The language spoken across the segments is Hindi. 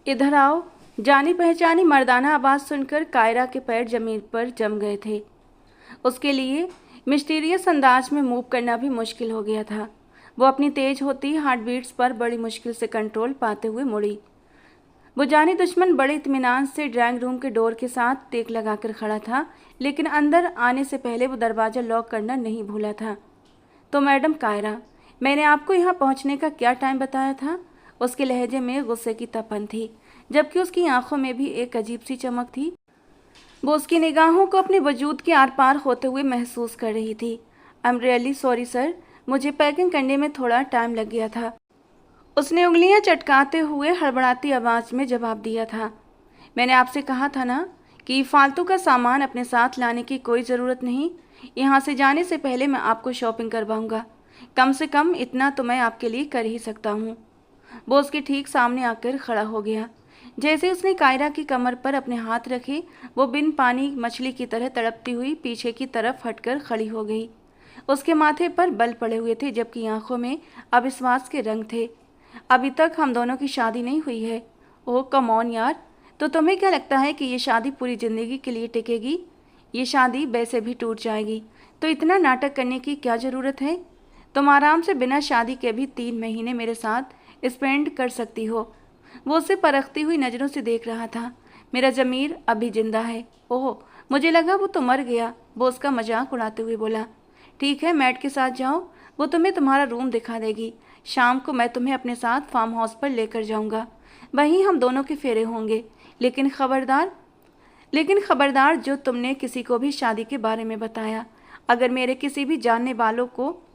इधर आओ। जानी पहचानी मर्दाना आवाज़ सुनकर कायरा के पैर जमीन पर जम गए थे। उसके लिए मिस्टीरियस अंदाज में मूव करना भी मुश्किल हो गया था। वो अपनी तेज होती हार्ट बीट्स पर बड़ी मुश्किल से कंट्रोल पाते हुए मुड़ी। वो जानी दुश्मन बड़े इत्मीनान से ड्राइंग रूम के डोर के साथ टेक लगाकर खड़ा था, लेकिन अंदर आने से पहले वो दरवाज़ा लॉक करना नहीं भूला था। तो मैडम कायरा, मैंने आपको यहाँ पहुँचने का क्या टाइम बताया था? उसके लहजे में गुस्से की तपन थी, जबकि उसकी आंखों में भी एक अजीब सी चमक थी। वो उसकी निगाहों को अपने वजूद के आर पार होते हुए महसूस कर रही थी। I am really sorry sir, मुझे पैकिंग करने में थोड़ा टाइम लग गया था। उसने उंगलियां चटकाते हुए हड़बड़ाती आवाज़ में जवाब दिया था। मैंने आपसे कहा था ना कि फालतू का सामान अपने साथ लाने की कोई ज़रूरत नहीं। यहाँ से जाने से पहले मैं आपको शॉपिंग करवाऊँगा। कम से कम इतना तो मैं आपके लिए कर ही सकता हूँ। वो उसके ठीक सामने आकर खड़ा हो गया। जैसे उसने कायरा की कमर पर अपने हाथ रखे, वो बिन पानी मछली की तरह तड़पती हुई पीछे की तरफ हटकर खड़ी हो गई। उसके माथे पर बल पड़े हुए थे, जबकि आंखों में अविश्वास के रंग थे। अभी तक हम दोनों की शादी नहीं हुई है। ओह कम ऑन यार, तो तुम्हें क्या लगता है कि ये शादी पूरी ज़िंदगी के लिए टिकेगी? ये शादी वैसे भी टूट जाएगी, तो इतना नाटक करने की क्या ज़रूरत है? तुम आराम से बिना शादी के भी 3 महीने मेरे साथ स्पेंड कर सकती हो। वो उसे परखती हुई नज़रों से देख रहा था। मेरा ज़मीर अभी जिंदा है। ओह, मुझे लगा वो तो मर गया। वो उसका मजाक उड़ाते हुए बोला। ठीक है, मैट के साथ जाओ, वो तुम्हें तुम्हारा रूम दिखा देगी। शाम को मैं तुम्हें अपने साथ फार्म हाउस पर लेकर जाऊंगा। वहीं हम दोनों के फेरे होंगे। लेकिन खबरदार, जो तुमने किसी को भी शादी के बारे में बताया, अगर मेरे किसी भी जानने वालों को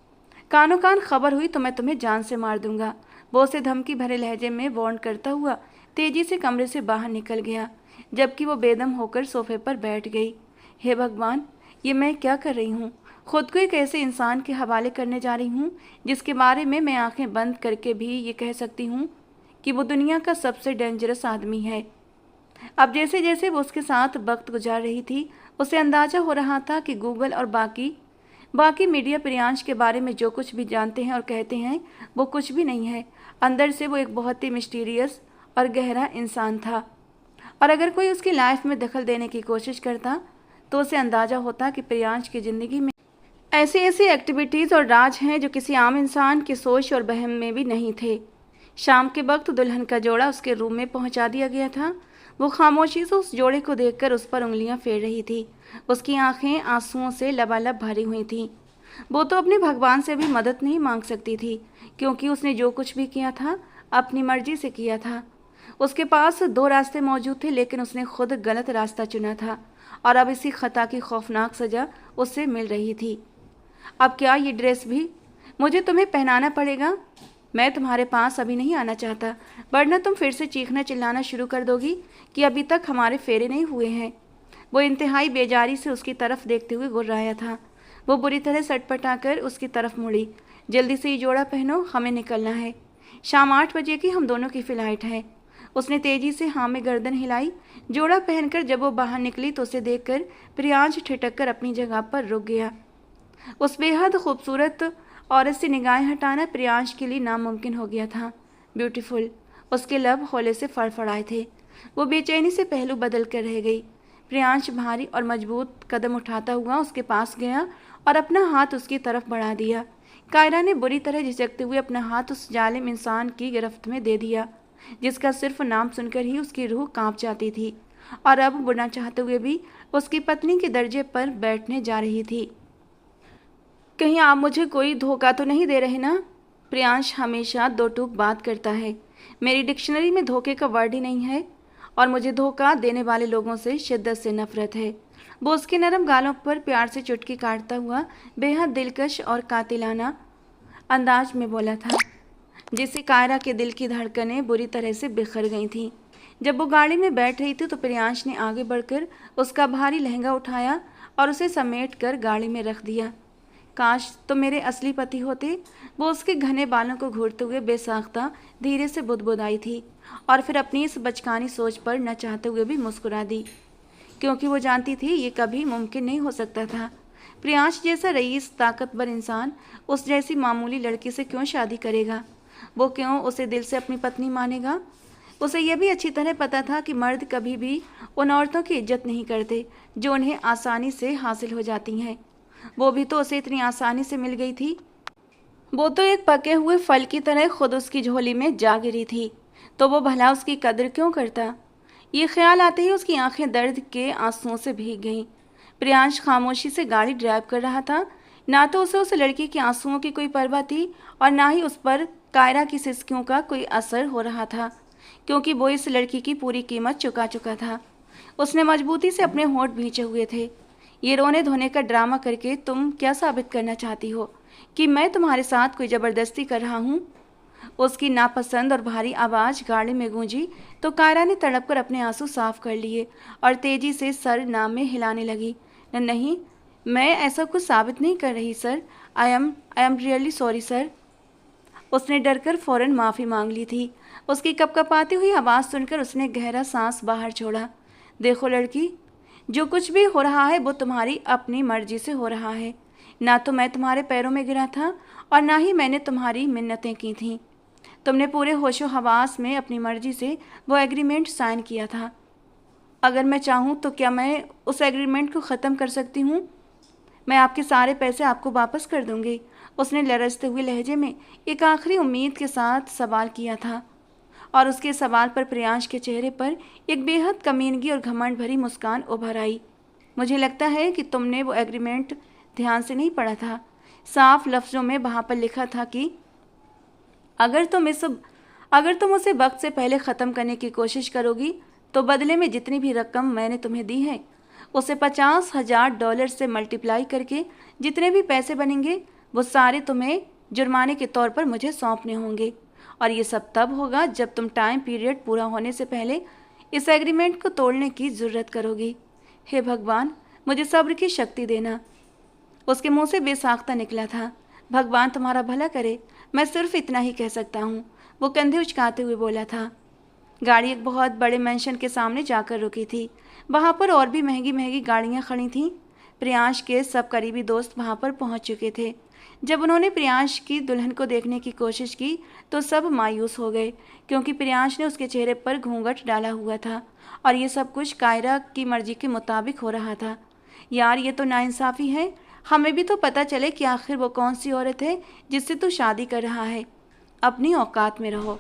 कानो कान खबर हुई तो मैं तुम्हें जान से मार दूंगा। वो उसे धमकी भरे लहजे में वार्न करता हुआ तेजी से कमरे से बाहर निकल गया, जबकि वो बेदम होकर सोफे पर बैठ गई। हे भगवान, ये मैं क्या कर रही हूँ? खुद को एक ऐसे इंसान के हवाले करने जा रही हूँ जिसके बारे में मैं आंखें बंद करके भी ये कह सकती हूँ कि वो दुनिया का सबसे डेंजरस आदमी है। अब जैसे जैसे वो उसके साथ वक्त गुजार रही थी, उसे अंदाजा हो रहा था कि गूगल और बाकी मीडिया प्रियांश के बारे में जो कुछ भी जानते हैं और कहते हैं, वो कुछ भी नहीं है। अंदर से वो एक बहुत ही मिस्टीरियस और गहरा इंसान था, और अगर कोई उसकी लाइफ में दखल देने की कोशिश करता तो उसे अंदाज़ा होता कि प्रियांश की ज़िंदगी में ऐसी ऐसी एक्टिविटीज़ और राज हैं जो किसी आम इंसान की सोच और वहम में भी नहीं थे। शाम के वक्त दुल्हन का जोड़ा उसके रूम में पहुंचा दिया गया था। वो खामोशी से उस जोड़े को देखकर उस पर उंगलियां फेर रही थी। उसकी आंखें आंसुओं से लबालब भरी हुई थीं। वो तो अपने भगवान से भी मदद नहीं मांग सकती थी, क्योंकि उसने जो कुछ भी किया था अपनी मर्जी से किया था। उसके पास 2 रास्ते मौजूद थे, लेकिन उसने खुद गलत रास्ता चुना था, और अब इसी खता की खौफनाक सज़ा उससे मिल रही थी। अब क्या ये ड्रेस भी मुझे तुम्हें पहनाना पड़ेगा? मैं तुम्हारे पास अभी नहीं आना चाहता, वरना तुम फिर से चीखना चिल्लाना शुरू कर दोगी कि अभी तक हमारे फेरे नहीं हुए हैं। वो इंतहाई बेजारी से उसकी तरफ देखते हुए गुर्राया था। वो बुरी तरह सटपटाकर उसकी तरफ मुड़ी। जल्दी से ये जोड़ा पहनो, हमें निकलना है। शाम 8 बजे की हम दोनों की फ़्लाइट है। उसने तेजी से हाँ में गर्दन हिलाई। जोड़ा पहनकर जब वो बाहर निकली तो उसे देखकर प्रियांश ठिठक कर अपनी जगह पर रुक गया। उस बेहद खूबसूरत औरत से निगाहें हटाना प्रियांश के लिए नामुमकिन हो गया था। ब्यूटीफुल, उसके लब हौले से फड़फड़ाए थे। वो बेचैनी से पहलू बदल कर रह गई। प्रियांश भारी और मजबूत कदम उठाता हुआ उसके पास गया और अपना हाथ उसकी तरफ बढ़ा दिया। कायरा ने बुरी तरह झिझकते हुए अपना हाथ उस जालिम इंसान की गिरफ्त में दे दिया, जिसका सिर्फ नाम सुनकर ही उसकी रूह कांप जाती थी, और अब बुना चाहते हुए भी उसकी पत्नी के दर्जे पर बैठने जा रही थी। कहीं आप मुझे कोई धोखा तो नहीं दे रहे ना? प्रियांश हमेशा दो टूक बात करता है। मेरी डिक्शनरी में धोखे का वर्ड ही नहीं है, और मुझे धोखा देने वाले लोगों से शिद्दत से नफरत है। वो उसके नरम गालों पर प्यार से चुटकी काटता हुआ बेहद दिलकश और कातिलाना अंदाज में बोला था, जिससे कायरा के दिल की धड़कनें बुरी तरह से बिखर गई थीं। जब वो गाड़ी में बैठ रही थी तो प्रियांश ने आगे बढ़कर उसका भारी लहंगा उठाया और उसे समेट कर गाड़ी में रख दिया। काश तो मेरे असली पति होते, वो उसके घने बालों को घूरते हुए बेसाख्ता धीरे से बुदबुदाई थी, और फिर अपनी इस बचकानी सोच पर न चाहते हुए भी मुस्कुरा दी, क्योंकि वो जानती थी ये कभी मुमकिन नहीं हो सकता था। प्रियांश जैसा रईस ताकतवर इंसान उस जैसी मामूली लड़की से क्यों शादी करेगा? वो क्यों उसे दिल से अपनी पत्नी मानेगा? उसे यह भी अच्छी तरह पता था कि मर्द कभी भी उन औरतों की इज्जत नहीं करते जो उन्हें आसानी से हासिल हो जाती हैं। वो भी तो उसे इतनी आसानी से मिल गई थी। वो तो एक पके हुए फल की तरह खुद उसकी झोली में जा गिरी थी, तो वो भला उसकी कदर क्यों करता। ये ख्याल आते ही उसकी आंखें दर्द के आंसुओं से भीग गईं। प्रियांश खामोशी से गाड़ी ड्राइव कर रहा था। ना तो उसे उस लड़की के आंसुओं की कोई परवाह थी और ना ही उस पर कायरा की सिसकियों का कोई असर हो रहा था, क्योंकि वो इस लड़की की पूरी कीमत चुका चुका था। उसने मजबूती से अपने होंठ भींचे हुए थे। ये रोने धोने का ड्रामा करके तुम क्या साबित करना चाहती हो कि मैं तुम्हारे साथ कोई ज़बरदस्ती कर रहा हूँ? उसकी नापसंद और भारी आवाज़ गाड़ी में गूंजी तो कायरा ने तड़प कर अपने आंसू साफ कर लिए और तेजी से सर नाम में हिलाने लगी। नहीं, मैं ऐसा कुछ साबित नहीं कर रही sir. I am really sorry sir. उसने डरकर फौरन माफ़ी मांग ली थी। उसकी कपकपाती हुई आवाज़ सुनकर उसने गहरा सांस बाहर छोड़ा। देखो लड़की, जो कुछ भी हो रहा है वो तुम्हारी अपनी मर्जी से हो रहा है। ना तो मैं तुम्हारे पैरों में गिरा था और ना ही मैंने तुम्हारी मिन्नतें की थीं। तुमने पूरे होशो हवास में अपनी मर्जी से वो एग्रीमेंट साइन किया था। अगर मैं चाहूँ तो क्या मैं उस एग्रीमेंट को ख़त्म कर सकती हूँ? मैं आपके सारे पैसे आपको वापस कर दूंगी। उसने लरजते हुए लहजे में एक आखिरी उम्मीद के साथ सवाल किया था और उसके सवाल पर प्रियांश के चेहरे पर एक बेहद कमीनगी और घमंड भरी मुस्कान उभर आई। मुझे लगता है कि तुमने वो एग्रीमेंट ध्यान से नहीं पढ़ा था। साफ लफ्ज़ों में वहाँ पर लिखा था कि अगर तुम उसे वक्त से पहले ख़त्म करने की कोशिश करोगी तो बदले में जितनी भी रकम मैंने तुम्हें दी है उसे $50,000 से मल्टीप्लाई करके जितने भी पैसे बनेंगे वो सारे तुम्हें जुर्माने के तौर पर मुझे सौंपने होंगे। और ये सब तब होगा जब तुम टाइम पीरियड पूरा होने से पहले इस एग्रीमेंट को तोड़ने की ज़रूरत करोगी। हे भगवान, मुझे सब्र की शक्ति देना। उसके मुंह से बेसाख्ता निकला था। भगवान तुम्हारा भला करे, मैं सिर्फ इतना ही कह सकता हूँ। वो कंधे उचकाते हुए बोला था। गाड़ी एक बहुत बड़े मैंशन के सामने जाकर रुकी थी। वहाँ पर और भी महंगी महंगी गाड़ियाँ खड़ी थीं। प्रियांश के सब करीबी दोस्त वहाँ पर पहुँच चुके थे। जब उन्होंने प्रियांश की दुल्हन को देखने की कोशिश की तो सब मायूस हो गए, क्योंकि प्रियांश ने उसके चेहरे पर घूंघट डाला हुआ था और ये सब कुछ कायरा की मर्जी के मुताबिक हो रहा था। यार, ये तो नाइंसाफ़ी है। हमें भी तो पता चले कि आखिर वो कौन सी औरत है जिससे तू शादी कर रहा है। अपनी औकात में रहो।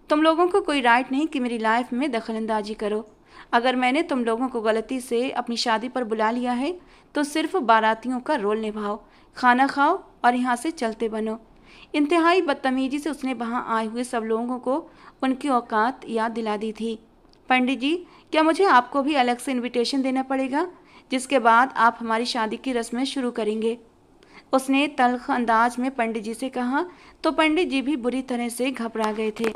तुम लोगों को कोई राइट नहीं कि मेरी लाइफ में दखलंदाजी करो। अगर मैंने तुम लोगों को गलती से अपनी शादी पर बुला लिया है तो सिर्फ बारातियों का रोल निभाओ, खाना खाओ और यहाँ से चलते बनो। इंतहाई बदतमीजी से उसने वहाँ आए हुए सब लोगों को उनकी औकात याद दिला दी थी। पंडित जी, क्या मुझे आपको भी अलग से इनविटेशन देना पड़ेगा, जिसके बाद आप हमारी शादी की रस्में शुरू करेंगे? उसने तल्ख अंदाज में पंडित जी से कहा तो पंडित जी भी बुरी तरह से घबरा गए थे।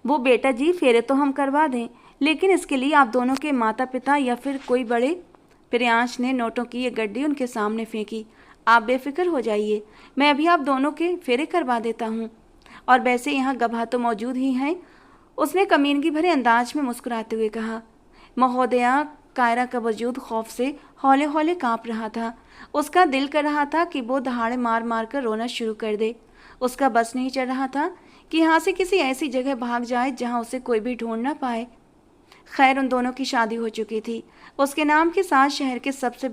वो बेटा जी, फेरे तो हम करवा दें, लेकिन इसके लिए आप दोनों के माता पिता या फिर कोई बड़े। प्रियांश ने नोटों की ये गड्डी उनके सामने फेंकी। आप बेफिक्र हो जाइए, मैं अभी आप दोनों के फेरे करवा देता हूँ। और वैसे यहाँ गवाह तो मौजूद ही हैं। उसने कमीनगी भरे अंदाज में मुस्कुराते हुए कहा। महोदया, कायरा का वजूद खौफ से हौले हौले काँप रहा था। उसका दिल कर रहा था कि वो दहाड़े मार मार कर रोना शुरू कर दे। उसका बस नहीं चल रहा था कि यहाँ से किसी ऐसी जगह भाग जाए जहाँ उसे कोई भी ढूंढ ना पाए। खैर, उन दोनों की शादी हो चुकी थी। उसके नाम के साथ शहर के सबसे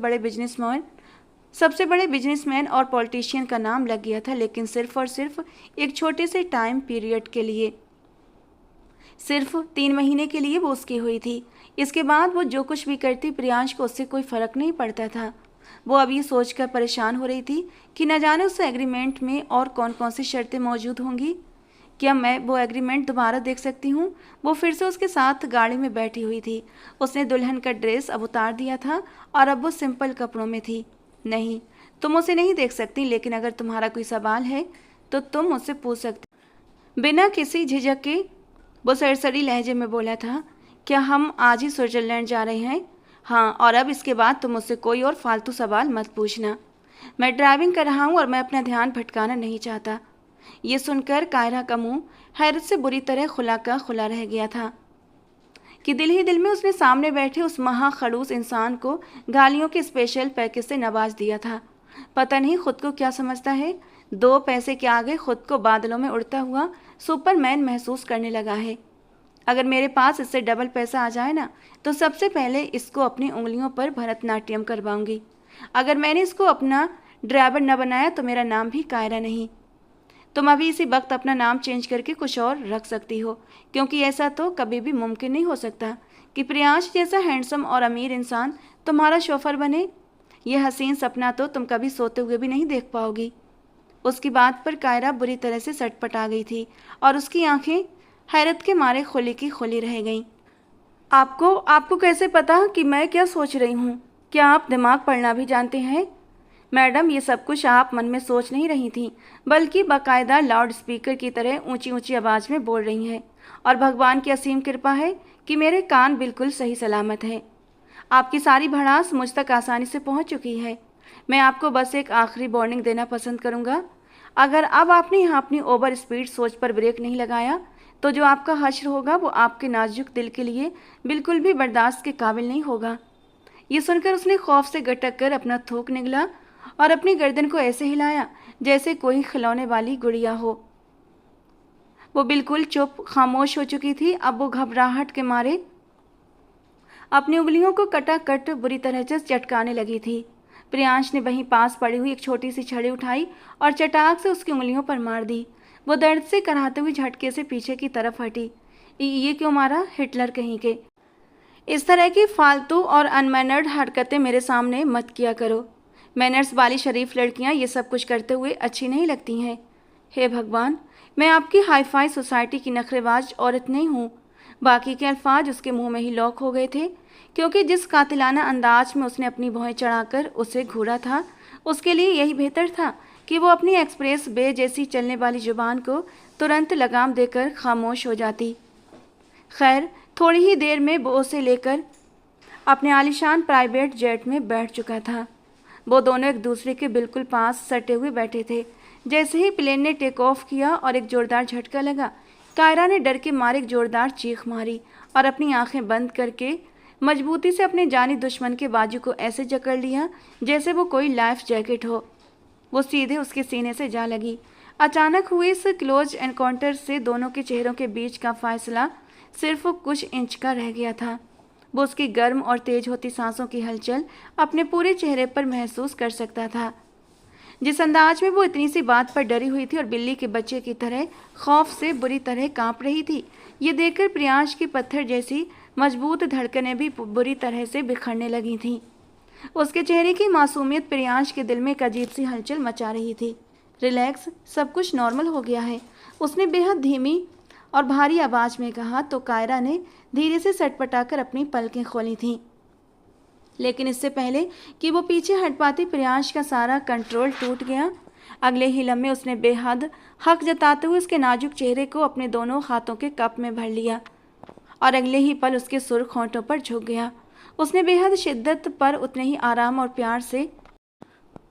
बड़े बिजनेसमैन और पॉलिटिशियन का नाम लग गया था, लेकिन सिर्फ और सिर्फ एक छोटे से टाइम पीरियड के लिए। सिर्फ 3 महीने के लिए वो उसकी हुई थी। इसके बाद वो जो कुछ भी करती, प्रियांश को उससे कोई फ़र्क नहीं पड़ता था। वो अब ये सोचकर परेशान हो रही थी कि न जाने उस एग्रीमेंट में और कौन कौन सी शर्तें मौजूद होंगी। क्या मैं वो एग्रीमेंट दोबारा देख सकती हूँ? वो फिर से उसके साथ गाड़ी में बैठी हुई थी। उसने दुल्हन का ड्रेस अब उतार दिया था और अब वो सिंपल कपड़ों में थी। नहीं, तुम उसे नहीं देख सकती, लेकिन अगर तुम्हारा कोई सवाल है तो तुम मुझसे पूछ सकती। बिना किसी झिझक के वो सरसरी लहजे में बोला था। क्या हम आज ही स्विट्जरलैंड जा रहे हैं? हाँ, और अब इसके बाद तुम मुझसे कोई और फालतू सवाल मत पूछना। मैं ड्राइविंग कर रहा हूँ और मैं अपना ध्यान भटकाना नहीं चाहता। ये सुनकर कायरा का मुंह हैरत से बुरी तरह खुला का खुला रह गया था कि दिल ही दिल में उसने सामने बैठे उस महाखड़ूस इंसान को गालियों के स्पेशल पैकेज से नवाज दिया था। पता नहीं खुद को क्या समझता है, 2 पैसे के आगे खुद को बादलों में उड़ता हुआ सुपरमैन महसूस करने लगा है। अगर मेरे पास इससे डबल पैसा आ जाए ना, तो सबसे पहले इसको अपनी उंगलियों पर भरतनाट्यम करवाऊंगी। अगर मैंने इसको अपना ड्राइवर न बनाया तो मेरा नाम भी कायरा नहीं। तुम अभी इसी वक्त अपना नाम चेंज करके कुछ और रख सकती हो, क्योंकि ऐसा तो कभी भी मुमकिन नहीं हो सकता कि प्रियांश जैसा हैंडसम और अमीर इंसान तुम्हारा शोफर बने। यह हसीन सपना तो तुम कभी सोते हुए भी नहीं देख पाओगी। उसकी बात पर कायरा बुरी तरह से सटपटा गई थी और उसकी आंखें हैरत के मारे खुली की खुली रह गईं। आपको आपको कैसे पता कि मैं क्या सोच रही हूँ? क्या आप दिमाग पढ़ना भी जानते हैं? मैडम, ये सब कुछ आप मन में सोच नहीं रही थी, बल्कि बाकायदा लाउड स्पीकर की तरह ऊंची ऊंची आवाज़ में बोल रही हैं। और भगवान की असीम कृपा है कि मेरे कान बिल्कुल सही सलामत हैं। आपकी सारी भड़ास मुझ तक आसानी से पहुंच चुकी है। मैं आपको बस एक आखिरी वार्निंग देना पसंद करूंगा। अगर अब आपने यहाँ अपनी ओवर स्पीड सोच पर ब्रेक नहीं लगाया, तो जो आपका हश्र होगा वो आपके नाजुक दिल के लिए बिल्कुल भी बर्दाश्त के काबिल नहीं होगा। ये सुनकर उसने खौफ से गटक कर अपना थूक निगला और अपनी गर्दन को ऐसे हिलाया जैसे कोई खिलौने वाली गुड़िया हो। वो बिल्कुल चुप खामोश हो चुकी थी। अब वो घबराहट के मारे अपनी उंगलियों को कटाकट बुरी तरह से चटकाने लगी थी। प्रियांश ने वहीं पास पड़ी हुई एक छोटी सी छड़ी उठाई और चटाक से उसकी उंगलियों पर मार दी। वो दर्द से कराहते हुए झटके से पीछे की तरफ हटी। ये क्यों मारा? हिटलर कहीं के। इस तरह की फालतू और अनमैनर्ड हरकतें मेरे सामने मत किया करो। मैनर्स वाली शरीफ लड़कियां ये सब कुछ करते हुए अच्छी नहीं लगती हैं। हे भगवान, मैं आपकी हाईफाई सोसाइटी की नखरेबाज औरत नहीं हूँ। बाकी के अल्फाज उसके मुंह में ही लॉक हो गए थे, क्योंकि जिस कातिलाना अंदाज में उसने अपनी भौहें चढ़ाकर उसे घूरा था, उसके लिए यही बेहतर था कि वो अपनी एक्सप्रेस वे जैसी चलने वाली जुबान को तुरंत लगाम देकर खामोश हो जाती। खैर, थोड़ी ही देर में वो उसे लेकर अपने आलीशान प्राइवेट जेट में बैठ चुका था। वो दोनों एक दूसरे के बिल्कुल पास सटे हुए बैठे थे। जैसे ही प्लेन ने टेक ऑफ किया और एक जोरदार झटका लगा, कायरा ने डर के मारे एक जोरदार चीख मारी और अपनी आंखें बंद करके मजबूती से अपने जानी दुश्मन के बाजू को ऐसे जकड़ लिया जैसे वो कोई लाइफ जैकेट हो। वो सीधे उसके सीने से जा लगी। अचानक हुए इस क्लोज एनकाउंटर से दोनों के चेहरों के बीच का फासला सिर्फ कुछ इंच का रह गया था। वो उसकी गर्म और तेज होती सांसों की हलचल अपने पूरे चेहरे पर महसूस कर सकता था। जिस अंदाज में वो इतनी सी बात पर डरी हुई थी और बिल्ली के बच्चे की तरह खौफ से बुरी तरह कांप रही थी, ये देखकर प्रियांश की पत्थर जैसी मजबूत धड़कनें भी बुरी तरह से बिखरने लगी थीं। उसके चेहरे की मासूमियत प्रियांश के दिल में एक अजीब सी हलचल मचा रही थी। रिलैक्स, सब कुछ नॉर्मल हो गया है, उसने बेहद धीमी और भारी आवाज में कहा। तो कायरा ने धीरे से सटपटाकर अपनी पलकें खोली थीं, लेकिन इससे पहले कि वो पीछे हट पाती, प्रियांश का सारा कंट्रोल टूट गया। अगले ही लम्हे उसने बेहद हक जताते हुए उसके नाजुक चेहरे को अपने दोनों हाथों के कप में भर लिया और अगले ही पल उसके सुर्ख होंठों पर झुक गया। उसने बेहद शिद्दत पर उतने ही आराम और प्यार से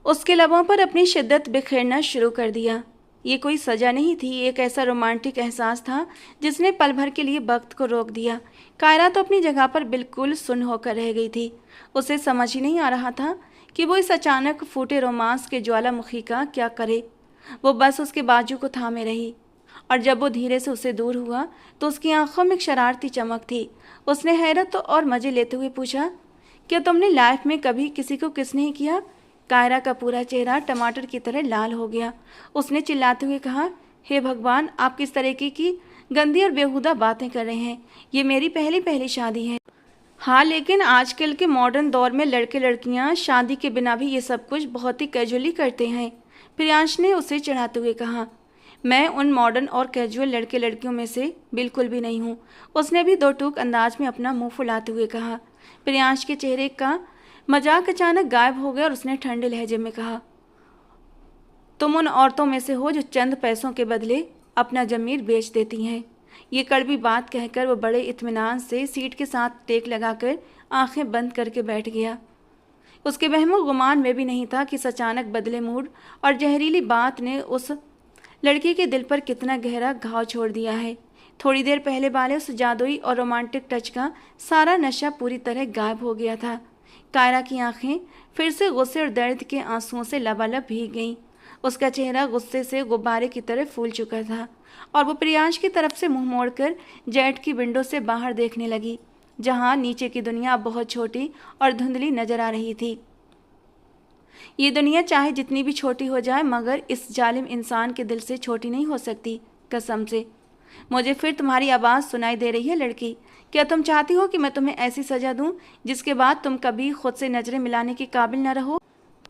उसके लबों पर अपनी शिद्दत बिखेरना शुरू कर दिया। ये कोई सजा नहीं थी, एक ऐसा रोमांटिक एहसास था जिसने पल भर के लिए वक्त को रोक दिया। कायरा तो अपनी जगह पर बिल्कुल सुन्न होकर रह गई थी। उसे समझ ही नहीं आ रहा था कि वो इस अचानक फूटे रोमांस के ज्वालामुखी का क्या करे। वो बस उसके बाजू को थामे रही और जब वो धीरे से उससे दूर हुआ तो उसकी आंखों में एक शरारती चमक थी। उसने हैरत और मज़े लेते हुए पूछा, क्या तुमने लाइफ में कभी किसी को किस नहीं किया? कायरा का पूरा चेहरा टमाटर की तरह लाल हो गया। उसने चिल्लाते हुए कहा, हे भगवान, आप किस तरीके की गंदी और बेहुदा बातें कर रहे हैं? ये मेरी पहली शादी है। हाँ, लेकिन आजकल के मॉडर्न दौर में लड़के लड़कियां शादी के बिना भी ये सब कुछ बहुत ही कैजुअली करते हैं। प्रियांश ने उसे चिढ़ाते हुए कहा। मैं उन मॉडर्न और कैजुअल लड़के लड़कियों में से बिल्कुल भी नहीं हूँ, उसने भी दो टूक अंदाज में अपना मुंह फुलाते हुए कहा। प्रियांश के चेहरे का मजाक अचानक गायब हो गया और उसने ठंडे लहजे में कहा, तुम उन औरतों में से हो जो चंद पैसों के बदले अपना ज़मीर बेच देती हैं। ये कड़वी बात कहकर वो बड़े इत्मीनान से सीट के साथ टेक लगाकर आंखें बंद करके बैठ गया। उसके वहमो गुमान में भी नहीं था कि इस अचानक बदले मूड और जहरीली बात ने उस लड़की के दिल पर कितना गहरा घाव छोड़ दिया है। थोड़ी देर पहले वाले उस जादुई और रोमांटिक टच का सारा नशा पूरी तरह गायब हो गया था। कायरा की आंखें फिर से गुस्से और दर्द के आंसुओं से लबालब भीग गईं। उसका चेहरा गुस्से से गुब्बारे की तरह फूल चुका था और वो प्रियांश की तरफ से मुंह मोड़कर जेट की विंडो से बाहर देखने लगी, जहां नीचे की दुनिया अब बहुत छोटी और धुंधली नजर आ रही थी। ये दुनिया चाहे जितनी भी छोटी हो जाए, मगर इस जालिम इंसान के दिल से छोटी नहीं हो सकती। कसम से। मुझे फिर तुम्हारी आवाज़ सुनाई दे रही है लड़की। क्या तुम चाहती हो कि मैं तुम्हें ऐसी सज़ा दूं जिसके बाद तुम कभी खुद से नज़रें मिलाने के काबिल न रहो?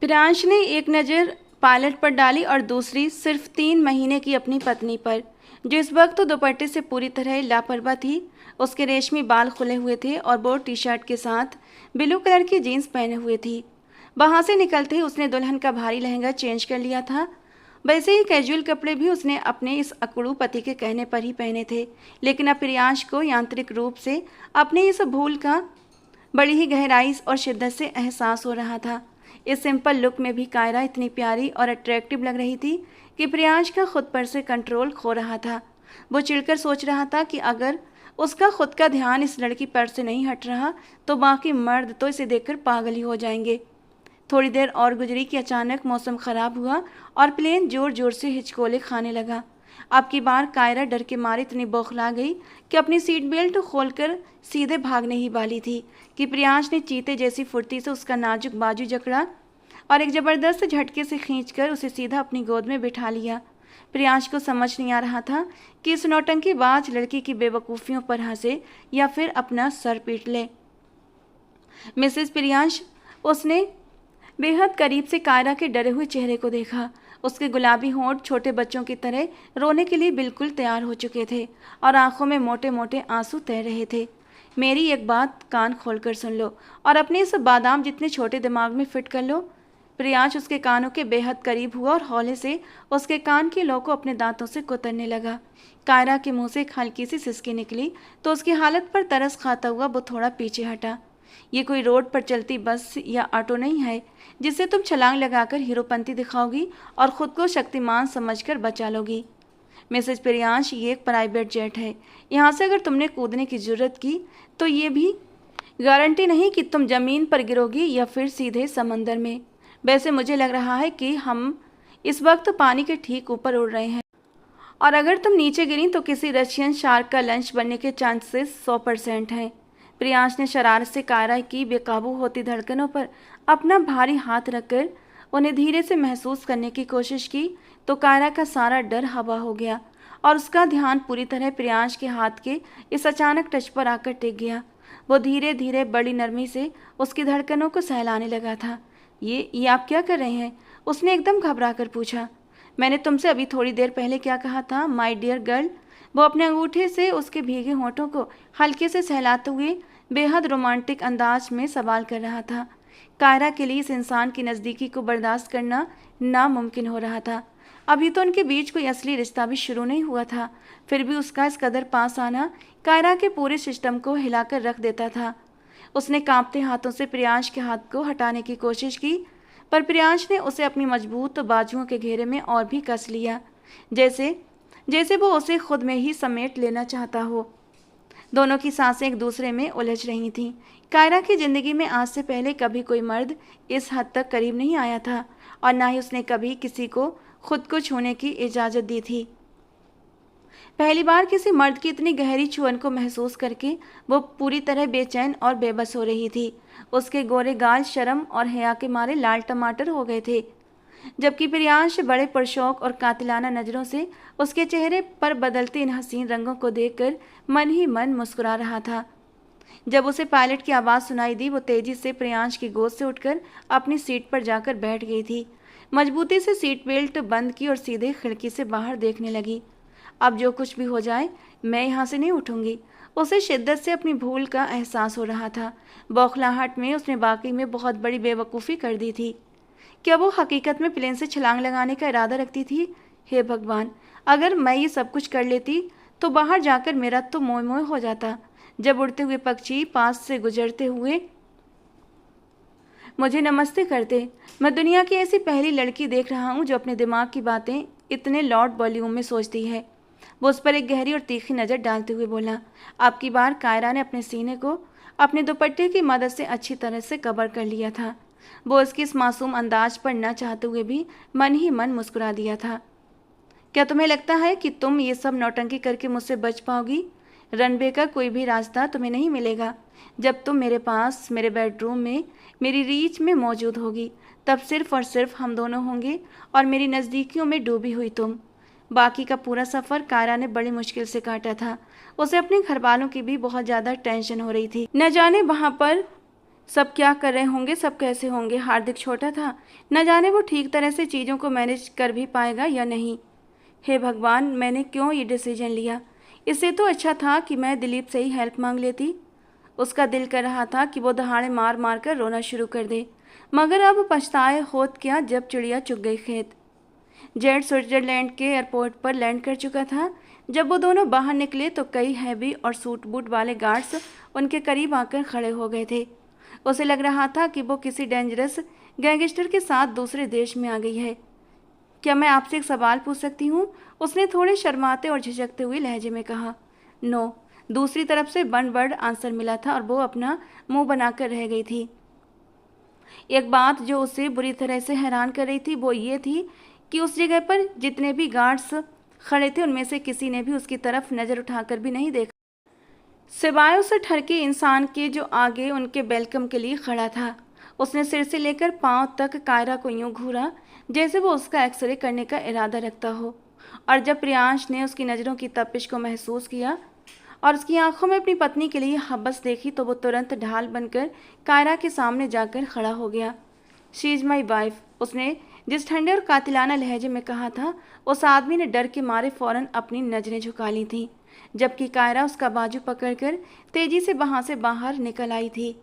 प्रियांश ने एक नज़र पायलट पर डाली और दूसरी सिर्फ 3 महीने की अपनी पत्नी पर, जो इस वक्त तो दुपट्टे से पूरी तरह लापरवाह थी। उसके रेशमी बाल खुले हुए थे और वो टी शर्ट के साथ ब्लू कलर की जीन्स पहने हुए थी। वहाँ से निकलते ही उसने दुल्हन का भारी लहंगा चेंज कर लिया था। वैसे ही कैजुअल कपड़े भी उसने अपने इस अकड़ू पति के कहने पर ही पहने थे, लेकिन अब प्रियांश को यांत्रिक रूप से अपनी इस भूल का बड़ी ही गहराई और शिद्दत से एहसास हो रहा था। इस सिंपल लुक में भी कायरा इतनी प्यारी और अट्रैक्टिव लग रही थी कि प्रियांश का खुद पर से कंट्रोल खो रहा था। वो चिढ़कर सोच रहा था कि अगर उसका खुद का ध्यान इस लड़की पर से नहीं हट रहा तो बाकी मर्द तो इसे देखकर पागल ही हो जाएंगे। थोड़ी देर और गुजरी कि अचानक मौसम खराब हुआ और प्लेन जोर जोर से हिचकोले खाने लगा। अब की बार कायरा डर के मारे इतनी बौखला गई कि अपनी सीट बेल्ट खोलकर सीधे भागने ही वाली थी कि प्रियांश ने चीते जैसी फुर्ती से उसका नाजुक बाजू जकड़ा और एक ज़बरदस्त झटके से खींचकर उसे सीधा अपनी गोद में बिठा लिया। प्रियांश को समझ नहीं आ रहा था कि इस नौटंकीबाज लड़की की बेवकूफ़ियों पर हंसे या फिर अपना सर पीट ले। मिसेस प्रियांश, उसने बेहद करीब से कायरा के डरे हुए चेहरे को देखा। उसके गुलाबी होंठ छोटे बच्चों की तरह रोने के लिए बिल्कुल तैयार हो चुके थे और आंखों में मोटे मोटे आंसू तैर रहे थे। मेरी एक बात कान खोलकर सुन लो और अपने इस बादाम जितने छोटे दिमाग में फिट कर लो। प्रियांश उसके कानों के बेहद करीब हुआ और हौले से उसके कान की लो को अपने दांतों से कुतरने लगा। कायरा के मुंह से एक हल्की सी सिसकी निकली तो उसकी हालत पर तरस खाता हुआ वो थोड़ा पीछे हटा। ये कोई रोड पर चलती बस या ऑटो नहीं है जिसे तुम छलांग लगाकर हीरोपंती दिखाओगी और ख़ुद को शक्तिमान समझकर बचा लोगी। मिसेज प्रियांश, ये एक प्राइवेट जेट है। यहाँ से अगर तुमने कूदने की ज़रूरत की तो ये भी गारंटी नहीं कि तुम ज़मीन पर गिरोगी या फिर सीधे समंदर में। वैसे मुझे लग रहा है कि हम इस वक्त पानी के ठीक ऊपर उड़ रहे हैं और अगर तुम नीचे गिरी तो किसी रशियन शार्क का लंच बनने के चांसेस 100% हैं। प्रियांश ने शरारत से कायरा की बेकाबू होती धड़कनों पर अपना भारी हाथ रखकर उन्हें धीरे से महसूस करने की कोशिश की तो कायरा का सारा डर हवा हो गया और उसका ध्यान पूरी तरह प्रियांश के हाथ के इस अचानक टच पर आकर टिक गया। वो धीरे धीरे बड़ी नरमी से उसकी धड़कनों को सहलाने लगा था। ये आप क्या कर रहे हैं? उसने एकदम घबरा कर पूछा। मैंने तुमसे अभी थोड़ी देर पहले क्या कहा था, माय डियर गर्ल? वो अपने अंगूठे से उसके भीगे होठों को हल्के से सहलाते हुए बेहद रोमांटिक अंदाज में सवाल कर रहा था। कायरा के लिए इस इंसान की नज़दीकी को बर्दाश्त करना नामुमकिन हो रहा था। अभी तो उनके बीच कोई असली रिश्ता भी शुरू नहीं हुआ था, फिर भी उसका इस कदर पास आना कायरा के पूरे सिस्टम को हिलाकर रख देता था। उसने कांपते हाथों से प्रियांश के हाथ को हटाने की कोशिश की, पर प्रियांश ने उसे अपनी मजबूत बाजुओं के घेरे में और भी कस लिया, जैसे वो उसे खुद में ही समेट लेना चाहता हो। दोनों की सांसें एक दूसरे में उलझ रही थीं। कायरा की ज़िंदगी में आज से पहले कभी कोई मर्द इस हद तक करीब नहीं आया था और ना ही उसने कभी किसी को खुद को छूने की इजाज़त दी थी। पहली बार किसी मर्द की इतनी गहरी छुअन को महसूस करके वो पूरी तरह बेचैन और बेबस हो रही थी। उसके गोरे गाल शर्म और हया के मारे लाल टमाटर हो गए थे, जबकि प्रियांश बड़े परशौक और कातिलाना नज़रों से उसके चेहरे पर बदलते इन हसीन रंगों को देखकर मन ही मन मुस्कुरा रहा था। जब उसे पायलट की आवाज़ सुनाई दी, वो तेजी से प्रियांश की गोद से उठकर अपनी सीट पर जाकर बैठ गई थी। मजबूती से सीट बेल्ट बंद की और सीधे खिड़की से बाहर देखने लगी। अब जो कुछ भी हो जाए, मैं यहाँ से नहीं उठूंगी। उसे शिद्दत से अपनी भूल का एहसास हो रहा था। बौखलाहट में उसने वाकई में बहुत बड़ी बेवकूफ़ी कर दी थी। क्या वो हकीकत में प्लेन से छलांग लगाने का इरादा रखती थी? हे भगवान, अगर मैं ये सब कुछ कर लेती तो बाहर जाकर मेरा तो मोह मोह हो जाता। जब उड़ते हुए पक्षी पास से गुजरते हुए मुझे नमस्ते करते। मैं दुनिया की ऐसी पहली लड़की देख रहा हूँ जो अपने दिमाग की बातें इतने लाउड वॉल्यूम में सोचती है। वो उस पर एक गहरी और तीखी नज़र डालते हुए बोला। अब की बार कायरा ने अपने सीने को अपने दुपट्टे की मदद से अच्छी तरह से कवर कर लिया था। वो उसकी इस मासूम अंदाज पर न चाहते हुए भी मन ही मन मुस्कुरा दिया था। क्या तुम्हें लगता है कि तुम ये सब नौटंकी करके मुझसे बच पाओगी? रनवे का कोई भी रास्ता तुम्हें नहीं मिलेगा। जब तुम मेरे पास, मेरे बेडरूम में, मेरी रीच में मौजूद होगी, तब सिर्फ और सिर्फ हम दोनों होंगे और मेरी नज़दीकियों में डूबी हुई तुम। बाकी का पूरा सफ़र कायरा ने बड़ी मुश्किल से काटा था। उसे अपने घर वालों की भी बहुत ज़्यादा टेंशन हो रही थी। न जाने वहाँ पर सब क्या कर रहे होंगे, सब कैसे होंगे। हार्दिक छोटा था, न जाने वो ठीक तरह से चीज़ों को मैनेज कर भी पाएगा या नहीं। हे भगवान, मैंने क्यों ये डिसीजन लिया? इससे तो अच्छा था कि मैं दिलीप से ही हेल्प मांग लेती। उसका दिल कर रहा था कि वो दहाड़े मार मार कर रोना शुरू कर दे, मगर अब पछताए होत क्या जब चिड़िया चुग गई खेत। जेट स्विट्जरलैंड के एयरपोर्ट पर लैंड कर चुका था। जब वो दोनों बाहर निकले तो कई हैवी और सूट बूट वाले गार्ड्स उनके करीब आकर खड़े हो गए थे। उसे लग रहा था कि वो किसी डेंजरस गैंगस्टर के साथ दूसरे देश में आ गई है। क्या मैं आपसे एक सवाल पूछ सकती हूँ? उसने थोड़े शर्माते और झिझकते हुए लहजे में कहा। नो, दूसरी तरफ से वन वर्ड आंसर मिला था और वो अपना मुंह बनाकर रह गई थी। एक बात जो उसे बुरी तरह से हैरान कर रही थी वो ये थी कि उस जगह पर जितने भी गार्ड्स खड़े थे उनमें से किसी ने भी उसकी तरफ नज़र उठाकर भी नहीं देखा, सिवाय उस ठरके इंसान के जो आगे उनके वेलकम के लिए खड़ा था। उसने सिर से लेकर पांव तक कायरा को यूं घूरा जैसे वो उसका एक्सरे करने का इरादा रखता हो। और जब प्रियांश ने उसकी नज़रों की तपिश को महसूस किया और उसकी आंखों में अपनी पत्नी के लिए हबस देखी तो वो तुरंत ढाल बनकर कायरा के सामने जाकर खड़ा हो गया। शी इज़ माई वाइफ, उसने जिस ठंडे और कातिलाना लहजे में कहा था, उस आदमी ने डर के मारे फौरन अपनी नज़रें झुका ली थीं, जबकि कायरा उसका बाजू पकड़कर तेजी से वहाँ से बाहर निकल आई थी।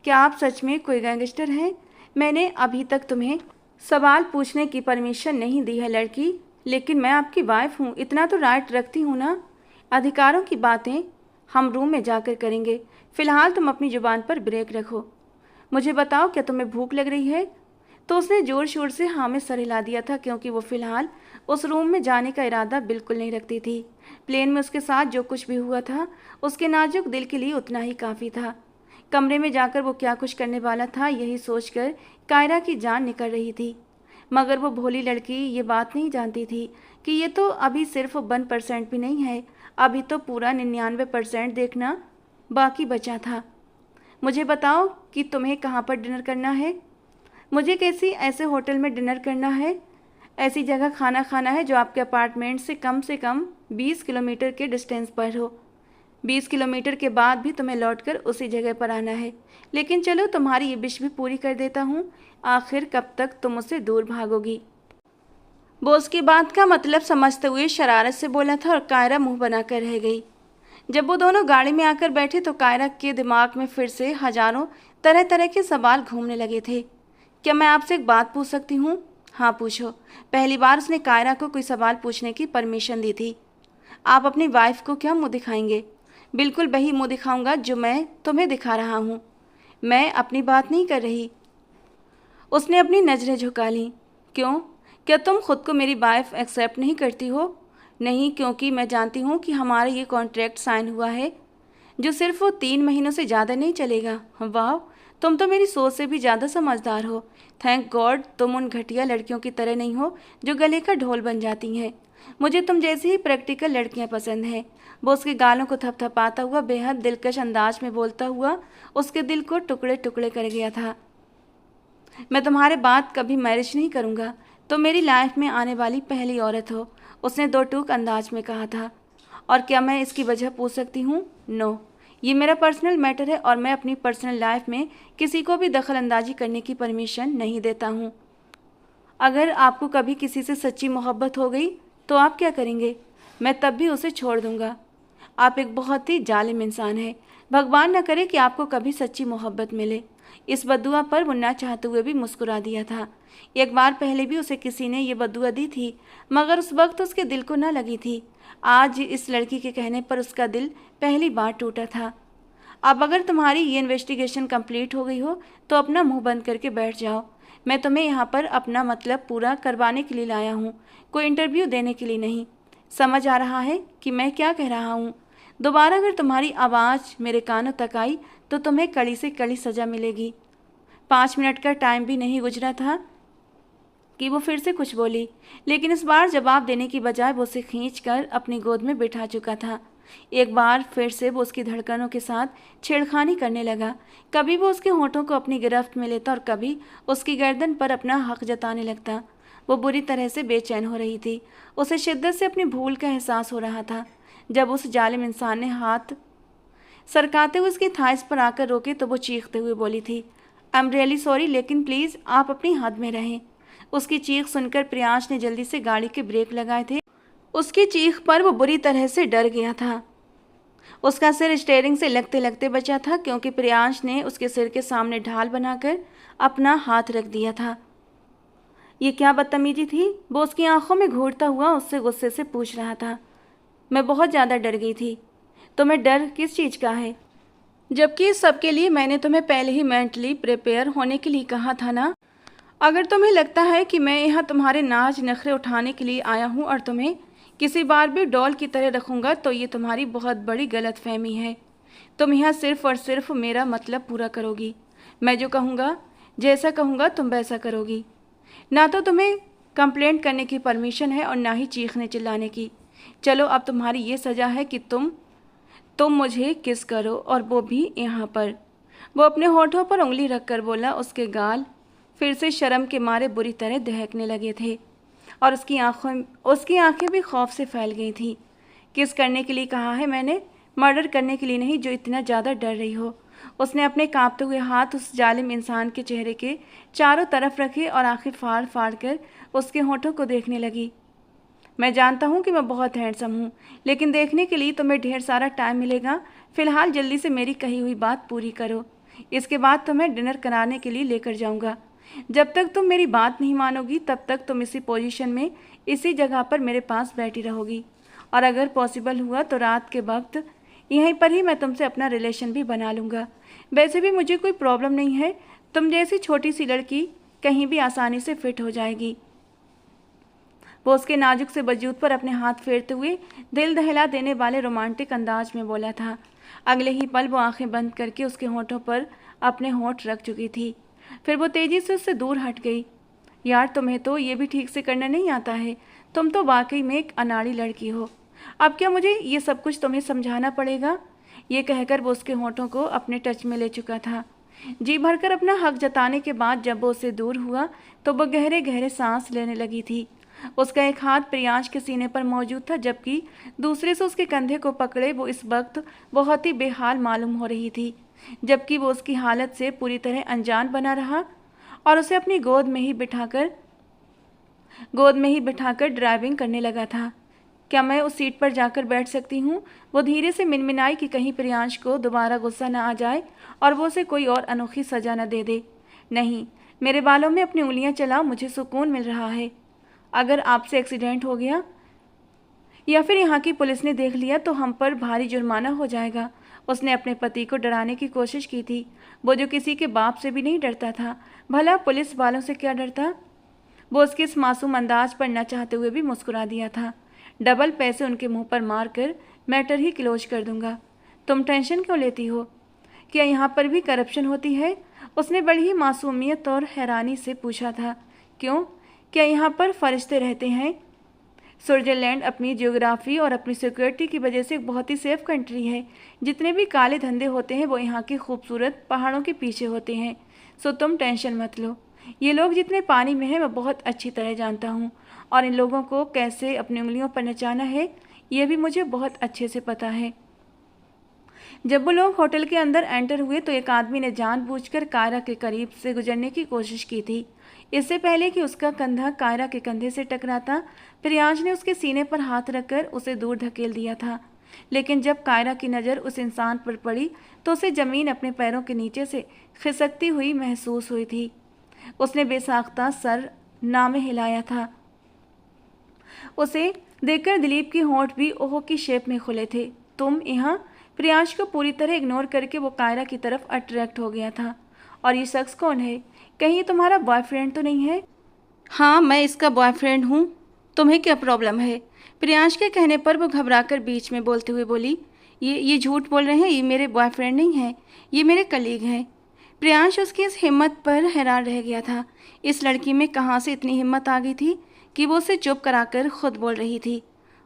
क्या आप सच में कोई गैंगस्टर हैं? मैंने अभी तक तुम्हें सवाल पूछने की परमिशन नहीं दी है लड़की, लेकिन मैं आपकी वाइफ हूँ, इतना तो राइट रखती हूँ ना। अधिकारों की बातें हम रूम में जाकर करेंगे, फ़िलहाल तुम अपनी ज़ुबान पर ब्रेक रखो। मुझे बताओ, क्या तुम्हें भूख लग रही है? तो उसने ज़ोर शोर से हाँ में सर हिला दिया था, क्योंकि वो फ़िलहाल उस रूम में जाने का इरादा बिल्कुल नहीं रखती थी। प्लेन में उसके साथ जो कुछ भी हुआ था उसके नाजुक दिल के लिए उतना ही काफ़ी था। कमरे में जाकर वो क्या कुछ करने वाला था, यही सोचकर कायरा की जान निकल रही थी। मगर वो भोली लड़की ये बात नहीं जानती थी कि ये तो अभी सिर्फ 1% भी नहीं है, अभी तो पूरा 99% देखना बाकी बचा था। मुझे बताओ कि तुम्हें कहाँ पर डिनर करना है? मुझे कैसी ऐसे होटल में डिनर करना है? ऐसी जगह खाना खाना है जो आपके अपार्टमेंट से कम 20 किलोमीटर के डिस्टेंस पर हो। 20 किलोमीटर के बाद भी तुम्हें लौटकर उसी जगह पर आना है। लेकिन चलो, तुम्हारी ये विश भी पूरी कर देता हूँ। आखिर कब तक तुम उससे दूर भागोगी? वो उसकी बात का मतलब समझते हुए शरारत से बोला था और कायरा मुंह बनाकर रह गई। जब वो दोनों गाड़ी में आकर बैठे तो कायरा के दिमाग में फिर से हजारों तरह तरह के सवाल घूमने लगे थे। क्या मैं आपसे एक बात पूछ सकती हूँ? हाँ, पूछो। पहली बार उसने कायरा को कोई सवाल पूछने की परमिशन दी थी। आप अपनी वाइफ को क्या मुँह दिखाएंगे? बिल्कुल वही मुँह दिखाऊंगा जो मैं तुम्हें दिखा रहा हूँ। मैं अपनी बात नहीं कर रही। उसने अपनी नज़रें झुका लीं। क्यों? क्या तुम खुद को मेरी वाइफ एक्सेप्ट नहीं करती हो? नहीं, क्योंकि मैं जानती हूँ कि हमारा ये कॉन्ट्रैक्ट साइन हुआ है जो सिर्फ वो 3 महीनों से ज़्यादा नहीं चलेगा। वाह, तुम तो मेरी सोच से भी ज़्यादा समझदार हो। थैंक गॉड तुम उन घटिया लड़कियों की तरह नहीं हो जो गले का ढोल बन जाती हैं। मुझे तुम जैसी ही प्रैक्टिकल लड़कियां पसंद हैं। वो उसके गालों को थपथपाता हुआ बेहद दिलकश अंदाज में बोलता हुआ उसके दिल को टुकड़े टुकड़े कर गया था। मैं तुम्हारे बाद कभी मैरिज नहीं करूँगा। तुम मेरी लाइफ में आने वाली पहली औरत हो, उसने दो टूक अंदाज में कहा था। और क्या मैं इसकी वजह पूछ सकती हूँ? नो, ये मेरा पर्सनल मैटर है और मैं अपनी पर्सनल लाइफ में किसी को भी दखल अंदाजी करने की परमिशन नहीं देता हूँ। अगर आपको कभी किसी से सच्ची मोहब्बत हो गई तो आप क्या करेंगे? मैं तब भी उसे छोड़ दूँगा। आप एक बहुत ही जालिम इंसान हैं। भगवान न करे कि आपको कभी सच्ची मोहब्बत मिले। इस बद्दुआ पर वो ना चाहते हुए भी मुस्कुरा दिया था। एक बार पहले भी उसे किसी ने ये बद्दुआ दी थी, मगर उस वक्त उसके दिल को न लगी थी। आज इस लड़की के कहने पर उसका दिल पहली बार टूटा था। अब अगर तुम्हारी ये इन्वेस्टिगेशन कंप्लीट हो गई हो तो अपना मुंह बंद करके बैठ जाओ। मैं तुम्हें यहाँ पर अपना मतलब पूरा करवाने के लिए लाया हूँ, कोई इंटरव्यू देने के लिए नहीं। समझ आ रहा है कि मैं क्या कह रहा हूँ? दोबारा अगर तुम्हारी आवाज़ मेरे कानों तक आई तो तुम्हें कड़ी से कड़ी सज़ा मिलेगी। 5 मिनट का टाइम भी नहीं गुजरा था कि वो फिर से कुछ बोली, लेकिन इस बार जवाब देने की बजाय वो उसे खींचकर अपनी गोद में बिठा चुका था। एक बार फिर से वो उसकी धड़कनों के साथ छेड़खानी करने लगा। कभी वो उसके होठों को अपनी गिरफ्त में लेता और कभी उसकी गर्दन पर अपना हक जताने लगता। वो बुरी तरह से बेचैन हो रही थी। उसे शिद्दत से अपनी भूल का एहसास हो रहा था। जब उस जालिम इंसान ने हाथ सरकाते हुए उसकी थाइस पर आकर रोके तो वो चीखते हुए बोली थी, आई एम रियली सॉरी, लेकिन प्लीज़ आप अपनी हद में रहें। उसकी चीख सुनकर प्रियांश ने जल्दी से गाड़ी के ब्रेक लगाए थे। उसकी चीख पर वो बुरी तरह से डर गया था। उसका सिर स्टीयरिंग से लगते लगते बचा था, क्योंकि प्रियांश ने उसके सिर के सामने ढाल बनाकर अपना हाथ रख दिया था। ये क्या बदतमीजी थी? वो उसकी आंखों में घूरता हुआ उससे गुस्से से पूछ रहा था। मैं बहुत ज़्यादा डर गई थी। तुम्हें डर किस चीज़ का है? जबकि इस सब के लिए मैंने तुम्हें पहले ही मेंटली प्रिपेयर होने के लिए कहा था ना। अगर तुम्हें लगता है कि मैं यहाँ तुम्हारे नाज नखरे उठाने के लिए आया हूँ और तुम्हें किसी बार भी डॉल की तरह रखूँगा, तो ये तुम्हारी बहुत बड़ी गलतफहमी है। तुम यहाँ सिर्फ और सिर्फ मेरा मतलब पूरा करोगी। मैं जो कहूँगा, जैसा कहूँगा तुम वैसा करोगी। ना तो तुम्हें कंप्लेंट करने की परमिशन है और ना ही चीखने चिल्लाने की। चलो, अब तुम्हारी ये सज़ा है कि तुम मुझे किस करो, और वो भी यहाँ पर। वो अपने होठों पर उंगली रखकर बोला। उसके गाल फिर से शर्म के मारे बुरी तरह दहकने लगे थे और उसकी आंखें भी खौफ से फैल गई थीं। किस करने के लिए कहा है मैंने? मर्डर करने के लिए नहीं, जो इतना ज़्यादा डर रही हो। उसने अपने कांपते हुए हाथ उस जालिम इंसान के चेहरे के चारों तरफ रखे और आंखें फाड़ फाड़ कर उसके होठों को देखने लगी। मैं जानता हूँ कि मैं बहुत हैंडसम हूँ, लेकिन देखने के लिए तुम्हें ढेर सारा टाइम मिलेगा। फ़िलहाल जल्दी से मेरी कही हुई बात पूरी करो। इसके बाद तुम्हें डिनर कराने के लिए लेकर जाऊँगा। जब तक तुम मेरी बात नहीं मानोगी, तब तक तुम इसी पोजीशन में, इसी जगह पर मेरे पास बैठी रहोगी। और अगर पॉसिबल हुआ तो रात के वक्त यहीं पर ही मैं तुमसे अपना रिलेशन भी बना लूँगा। वैसे भी मुझे कोई प्रॉब्लम नहीं है। तुम जैसी छोटी सी लड़की कहीं भी आसानी से फिट हो जाएगी। वो उसके नाजुक से वजूद पर अपने हाथ फेरते हुए दिल दहला देने वाले रोमांटिक अंदाज में बोला था। अगले ही पल वो आंखें बंद करके उसके होठों पर अपने होठ रख चुकी थी। फिर वो तेज़ी से उससे दूर हट गई। यार, तुम्हें तो ये भी ठीक से करना नहीं आता है। तुम तो वाकई में एक अनाड़ी लड़की हो। अब क्या मुझे ये सब कुछ तुम्हें समझाना पड़ेगा? ये कहकर वो उसके होठों को अपने टच में ले चुका था। जी भरकर अपना हक जताने के बाद जब वो उससे दूर हुआ तो वो गहरे गहरे सांस लेने लगी थी। उसका एक हाथ प्रियांश के सीने पर मौजूद था, जबकि दूसरे से उसके कंधे को पकड़े वो इस वक्त बहुत ही बेहाल मालूम हो रही थी, जबकि वो उसकी हालत से पूरी तरह अनजान बना रहा और उसे अपनी गोद में ही बिठाकर ड्राइविंग करने लगा था। क्या मैं उस सीट पर जाकर बैठ सकती हूँ? वो धीरे से मिनमिनाई कि कहीं प्रियांश को दोबारा गुस्सा न आ जाए और वो उसे कोई और अनोखी सजा न दे दे। नहीं, मेरे बालों में अपनी उंगलियाँ चलाओ, मुझे सुकून मिल रहा है। अगर आपसे एक्सीडेंट हो गया या फिर यहाँ की पुलिस ने देख लिया तो हम पर भारी जुर्माना हो जाएगा। उसने अपने पति को डराने की कोशिश की थी, वो जो किसी के बाप से भी नहीं डरता था। भला पुलिस वालों से क्या डरता? वो उसके इस मासूम अंदाज पर न चाहते हुए भी मुस्कुरा दिया था। डबल पैसे उनके मुंह पर मारकर मैटर ही क्लोज कर दूंगा। तुम टेंशन क्यों लेती हो? क्या यहाँ पर भी करप्शन होती है? उसने बड़ी ही मासूमियत और हैरानी से पूछा था। क्यों? क्या यहाँ पर फरिश्ते रहते हैं? स्विट्ज़रलैंड अपनी जियोग्राफी और अपनी सिक्योरिटी की वजह से एक बहुत ही सेफ कंट्री है। जितने भी काले धंधे होते हैं वो यहाँ के खूबसूरत पहाड़ों के पीछे होते हैं। सो तुम टेंशन मत लो। ये लोग जितने पानी में हैं मैं बहुत अच्छी तरह जानता हूँ, और इन लोगों को कैसे अपनी उंगलियों पर नचाना है ये भी मुझे बहुत अच्छे से पता है। जब वो लोग होटल के अंदर एंटर हुए तो एक आदमी ने जानबूझकर कायरा के करीब से गुजरने की कोशिश की थी। इससे पहले कि उसका कंधा कायरा के कंधे से टकराता, प्रियांश ने उसके सीने पर हाथ रखकर उसे दूर धकेल दिया था। लेकिन जब कायरा की नज़र उस इंसान पर पड़ी तो उसे ज़मीन अपने पैरों के नीचे से खिसकती हुई महसूस हुई थी। उसने बेसाख्ता सर ना में हिलाया था। उसे देखकर दिलीप के होंठ भी ओहो की शेप में खुले थे। तुम यहाँ? प्रियांश को पूरी तरह इग्नोर करके वो कायरा की तरफ अट्रैक्ट हो गया था। और ये शख्स कौन है? कहीं तुम्हारा बॉयफ्रेंड तो नहीं है? हाँ, मैं इसका बॉयफ्रेंड हूँ। तुम्हें क्या प्रॉब्लम है? प्रियांश के कहने पर वो घबराकर बीच में बोलते हुए बोली, ये झूठ बोल रहे हैं, ये मेरे बॉयफ्रेंड नहीं हैं, ये मेरे कलीग हैं। प्रियांश उसकी इस हिम्मत पर हैरान रह गया था। इस लड़की में कहाँ से इतनी हिम्मत आ गई थी कि वो उसे चुप कराकर खुद बोल रही थी।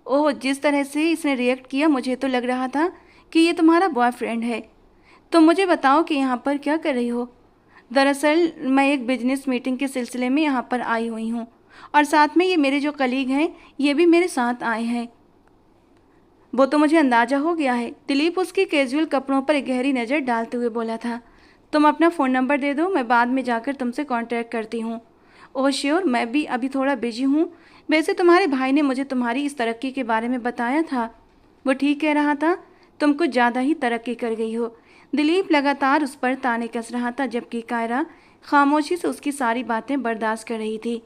ओह, जिस तरह से इसने रिएक्ट किया, मुझे तो लग रहा था कि ये तुम्हारा बॉयफ्रेंड है। तुम मुझे बताओ कि यहाँ पर क्या कर रही हो? दरअसल मैं एक बिजनेस मीटिंग के सिलसिले में यहाँ पर आई हुई हूँ, और साथ में ये मेरे जो कलीग हैं ये भी मेरे साथ आए हैं। वो तो मुझे अंदाजा हो गया है। दिलीप उसके कैजुअल कपड़ों पर एक गहरी नज़र डालते हुए बोला था। तुम अपना फ़ोन नंबर दे दो, मैं बाद में जाकर तुमसे कांटेक्ट करती हूँ। ओह श्योर, मैं भी अभी थोड़ा बिजी हूँ। वैसे तुम्हारे भाई ने मुझे तुम्हारी इस तरक्की के बारे में बताया था। वो ठीक कह रहा था, तुम कुछ ज़्यादा ही तरक्की कर गई हो। दिलीप लगातार उस पर ताने कस रहा था, जबकि कायरा खामोशी से उसकी सारी बातें बर्दाश्त कर रही थी।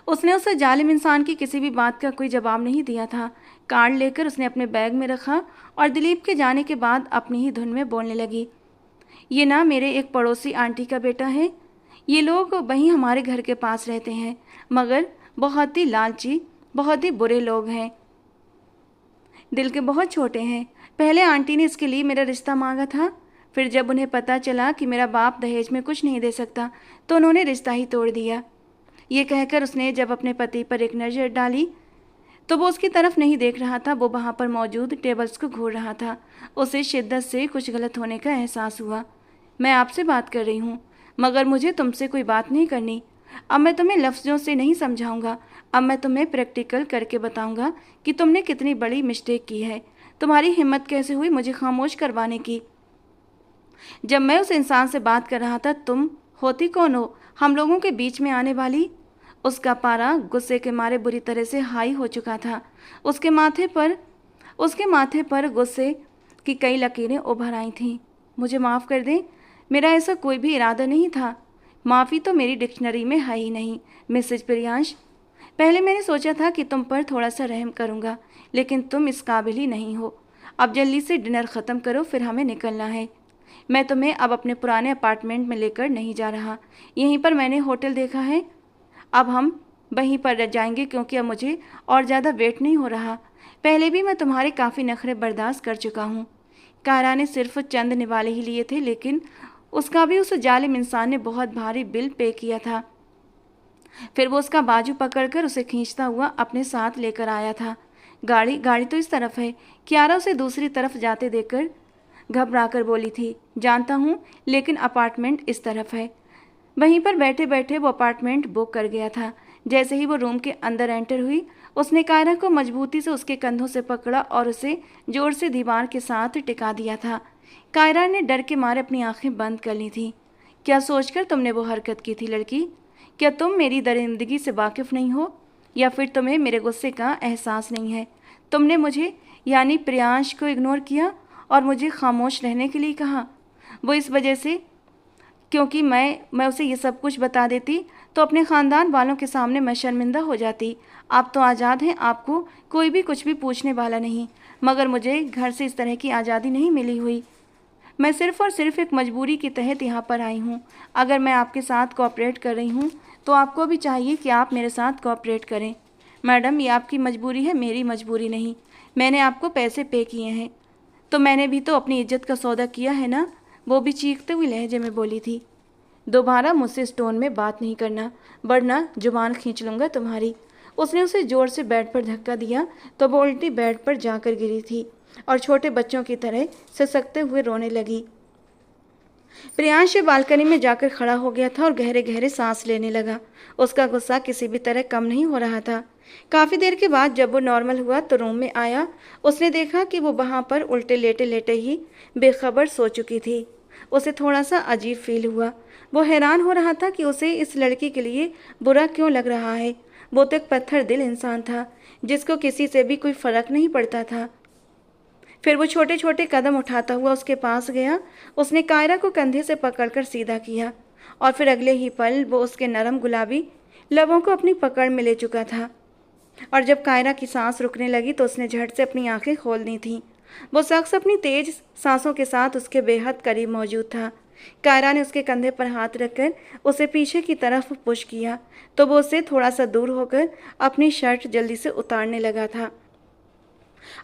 उसने उस जालिम इंसान की किसी भी बात का कोई जवाब नहीं दिया था। कार्ड लेकर उसने अपने बैग में रखा और दिलीप के जाने के बाद अपनी ही धुन में बोलने लगी। ये ना मेरे एक पड़ोसी आंटी का बेटा है। ये लोग वहीं हमारे घर के पास रहते हैं, मगर बहुत ही लालची, बहुत ही बुरे लोग हैं। दिल के बहुत छोटे हैं। पहले आंटी ने इसके लिए मेरा रिश्ता मांगा था, फिर जब उन्हें पता चला कि मेरा बाप दहेज में कुछ नहीं दे सकता तो उन्होंने रिश्ता ही तोड़ दिया। ये कहकर उसने जब अपने पति पर एक नज़र डाली तो वो उसकी तरफ नहीं देख रहा था, वो वहाँ पर मौजूद टेबल्स को घूर रहा था। उसे शिद्दत से कुछ गलत होने का एहसास हुआ। मैं आपसे बात कर रही हूँ, मगर मुझे तुमसे कोई बात नहीं करनी। अब मैं तुम्हें लफ्ज़ों से नहीं समझाऊंगा, अब मैं तुम्हें प्रैक्टिकल करके बताऊंगा कि तुमने कितनी बड़ी मिस्टेक की है। तुम्हारी हिम्मत कैसे हुई मुझे खामोश करवाने की? जब मैं उस इंसान से बात कर रहा था, तुम होती कौन हो हम लोगों के बीच में आने वाली? उसका पारा गुस्से के मारे बुरी तरह से हाई हो चुका था। उसके माथे पर गुस्से की कई लकीरें उभर आई थीं। मुझे माफ़ कर दें, मेरा ऐसा कोई भी इरादा नहीं था। माफ़ी तो मेरी डिक्शनरी में है ही नहीं, मिसेज प्रियांश। पहले मैंने सोचा था कि तुम पर थोड़ा सा रहम करूँगा, लेकिन तुम इस काबिल ही नहीं हो। अब जल्दी से डिनर ख़त्म करो, फिर हमें निकलना है। मैं तुम्हें अब अपने पुराने अपार्टमेंट में लेकर नहीं जा रहा। यहीं पर मैंने होटल देखा है, अब हम वहीं पर रह जाएंगे, क्योंकि अब मुझे और ज़्यादा वेट नहीं हो रहा। पहले भी मैं तुम्हारे काफ़ी नखरे बर्दाश्त कर चुका हूँ। कायरा ने सिर्फ चंद निवाले ही लिए थे, लेकिन उसका भी उस जालिम इंसान ने बहुत भारी बिल पे किया था। फिर वो उसका बाजू पकड़कर उसे खींचता हुआ अपने साथ लेकर आया था। गाड़ी गाड़ी तो इस तरफ है। कियारा उसे दूसरी तरफ जाते देखकर घबराकर बोली थी। जानता हूँ, लेकिन अपार्टमेंट इस तरफ है। वहीं पर बैठे बैठे वो अपार्टमेंट बुक कर गया था। जैसे ही वो रूम के अंदर एंटर हुई, उसने कायरा को मजबूती से उसके कंधों से पकड़ा और उसे जोर से दीवार के साथ टिका दिया था। कायरा ने डर के मारे अपनी आंखें बंद कर ली थीं। क्या सोचकर तुमने वो हरकत की थी लड़की? क्या तुम मेरी दरिंदगी से वाकिफ़ नहीं हो, या फिर तुम्हें मेरे गुस्से का एहसास नहीं है? तुमने मुझे यानी प्रियांश को इग्नोर किया और मुझे खामोश रहने के लिए कहा। वो इस वजह से क्योंकि मैं उसे ये सब कुछ बता देती तो अपने ख़ानदान वालों के सामने मैं शर्मिंदा हो जाती। आप तो आज़ाद हैं, आपको कोई भी कुछ भी पूछने वाला नहीं, मगर मुझे घर से इस तरह की आज़ादी नहीं मिली हुई। मैं सिर्फ़ और सिर्फ एक मजबूरी के तहत यहाँ पर आई हूँ। अगर मैं आपके साथ कोऑपरेट कर रही हूँ तो आपको भी चाहिए कि आप मेरे साथ कोऑपरेट करें। मैडम, ये आपकी मजबूरी है, मेरी मजबूरी नहीं। मैंने आपको पैसे पे किए हैं तो मैंने भी तो अपनी इज्जत का सौदा किया है ना, वो भी चीखते हुए लहजे में बोली थी। दोबारा मुझसे इस टोन में बात नहीं करना, वरना जुबान खींच लूँगा तुम्हारी। उसने उसे जोर से बेड पर धक्का दिया तो वो उल्टी बेड पर जाकर गिरी थी और छोटे बच्चों की तरह सिसकते हुए रोने लगी। प्रियांश बालकनी में जाकर खड़ा हो गया था और गहरे गहरे सांस लेने लगा। उसका गुस्सा किसी भी तरह कम नहीं हो रहा था। काफ़ी देर के बाद जब वो नॉर्मल हुआ तो रूम में आया। उसने देखा कि वो वहाँ पर उल्टे लेटे लेटे ही बेखबर सो चुकी थी। उसे थोड़ा सा अजीब फील हुआ। वो हैरान हो रहा था कि उसे इस लड़की के लिए बुरा क्यों लग रहा है। वो तो एक पत्थर दिल इंसान था जिसको किसी से भी कोई फ़र्क नहीं पड़ता था। फिर वो छोटे छोटे कदम उठाता हुआ उसके पास गया। उसने कायरा को कंधे से पकड़कर सीधा किया और फिर अगले ही पल वो उसके नरम गुलाबी लबों को अपनी पकड़ में ले चुका था। और जब कायरा की सांस रुकने लगी तो उसने झट से अपनी आंखें खोल दी थीं। वो शख्स अपनी तेज सांसों के साथ उसके बेहद करीब मौजूद था। कायरा ने उसके कंधे पर हाथ रखकर उसे पीछे की तरफ पुश किया तो वो उससे थोड़ा सा दूर होकर अपनी शर्ट जल्दी से उतारने लगा था।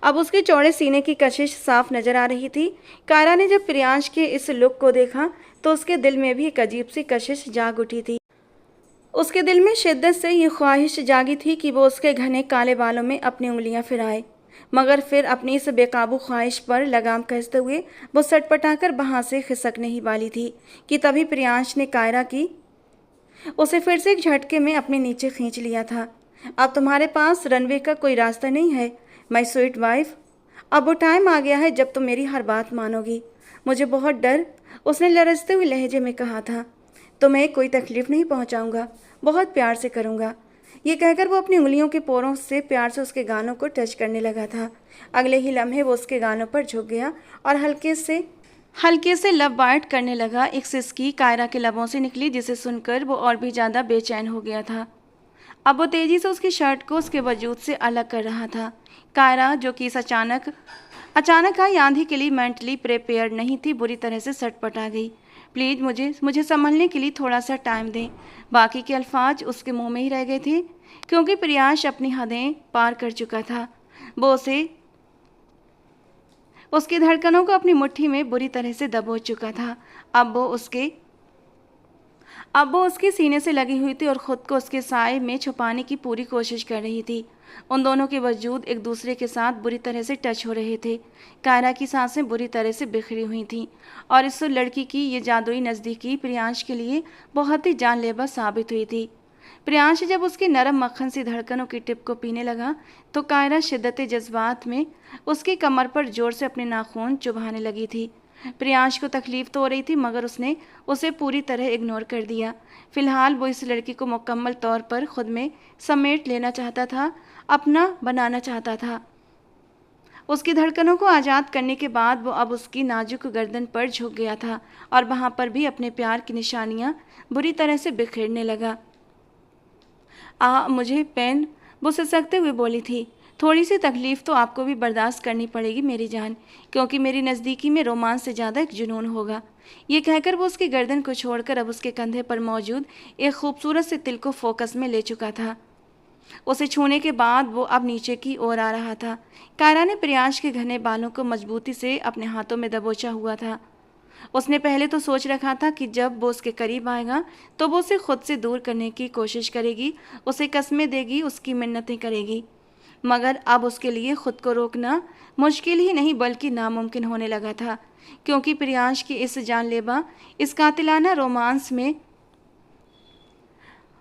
अब उसके चौड़े सीने की कशिश साफ नजर आ रही थी। कायरा ने जब प्रियांश के इस लुक को देखा तो उसके दिल में भी एक अजीब सी कशिश जाग उठी थी। उसके दिल में शिद्दत से ये ख्वाहिश जागी थी कि वो उसके घने काले बालों में अपनी उंगलियां फिराए, मगर फिर अपनी इस बेकाबू ख्वाहिश पर लगाम कसते हुए वो सटपटाकर वहां से खिसकने ही वाली थी कि तभी प्रियांश ने कायरा की उसे फिर से एक झटके में अपने नीचे खींच लिया था। अब तुम्हारे पास रनवे का कोई रास्ता नहीं है माय स्वीट वाइफ। अब वो टाइम आ गया है जब तुम मेरी हर बात मानोगी। मुझे बहुत डर, उसने लरजते हुए लहजे में कहा था। तुम्हें कोई तकलीफ नहीं पहुंचाऊंगा, बहुत प्यार से करूंगा। ये कहकर वो अपनी उंगलियों के पोरों से प्यार से उसके गानों को टच करने लगा था। अगले ही लम्हे वो उसके गानों पर झुक गया और हल्के से लब बाइट करने लगा। एक सिसकी कायरा के लबों से निकली जिसे सुनकर वो और भी ज़्यादा बेचैन हो गया था। अब वो तेज़ी से उसकी शर्ट को उसके वजूद से अलग कर रहा था। कायरा, जो कि इस अचानक आई आंधी के लिए मेंटली प्रिपेयर नहीं थी, बुरी तरह से सटपटा गई। प्लीज़ मुझे संभलने के लिए थोड़ा सा टाइम दें। बाकी के अल्फाज उसके मुंह में ही रह गए थे क्योंकि प्रियांश अपनी हदें पार कर चुका था। वो उसकी धड़कनों को अपनी मुट्ठी में बुरी तरह से दबोच चुका था। अब वो उसके सीने से लगी हुई थी और ख़ुद को उसके साए में छुपाने की पूरी कोशिश कर रही थी। उन दोनों के वजूद एक दूसरे के साथ बुरी तरह से टच हो रहे थे। कायरा की सांसें बुरी तरह से बिखरी हुई थीं और इस लड़की की ये जादुई नज़दीकी प्रियांश के लिए बहुत ही जानलेवा साबित हुई थी। प्रियांश जब उसकी नरम मक्खन सी धड़कनों की टिप को पीने लगा तो कायरा शिद्दत जज्बात में उसकी कमर पर जोर से अपने नाखून चुभाने लगी थी। प्रियांश को तकलीफ तो हो रही थी मगर उसने उसे पूरी तरह इग्नोर कर दिया। फिलहाल वो इस लड़की को मुकम्मल तौर पर खुद में समेट लेना चाहता था, अपना बनाना चाहता था। उसकी धड़कनों को आज़ाद करने के बाद वो अब उसकी नाजुक गर्दन पर झुक गया था और वहाँ पर भी अपने प्यार की निशानियाँ बुरी तरह से बिखेरने लगा। मुझे पेन, वो सिसकते हुए बोली थी। थोड़ी सी तकलीफ़ तो आपको भी बर्दाश्त करनी पड़ेगी मेरी जान, क्योंकि मेरी नज़दीकी में रोमांस से ज़्यादा एक जुनून होगा। ये कहकर वो उसकी गर्दन को छोड़कर अब उसके कंधे पर मौजूद एक खूबसूरत से तिल को फोकस में ले चुका था। उसे छूने के बाद वो अब नीचे की ओर आ रहा था। कायरा ने प्रियांश के घने बालों को मजबूती से अपने हाथों में दबोचा हुआ था। उसने पहले तो सोच रखा था कि जब वो उसके करीब आएगा तो वो उसे खुद से दूर करने की कोशिश करेगी, उसे कस्में देगी, उसकी मिन्नतें करेगी, मगर अब उसके लिए खुद को रोकना मुश्किल ही नहीं बल्कि नामुमकिन होने लगा था, क्योंकि प्रियांश की इस जानलेवा, इस कातिलाना रोमांस में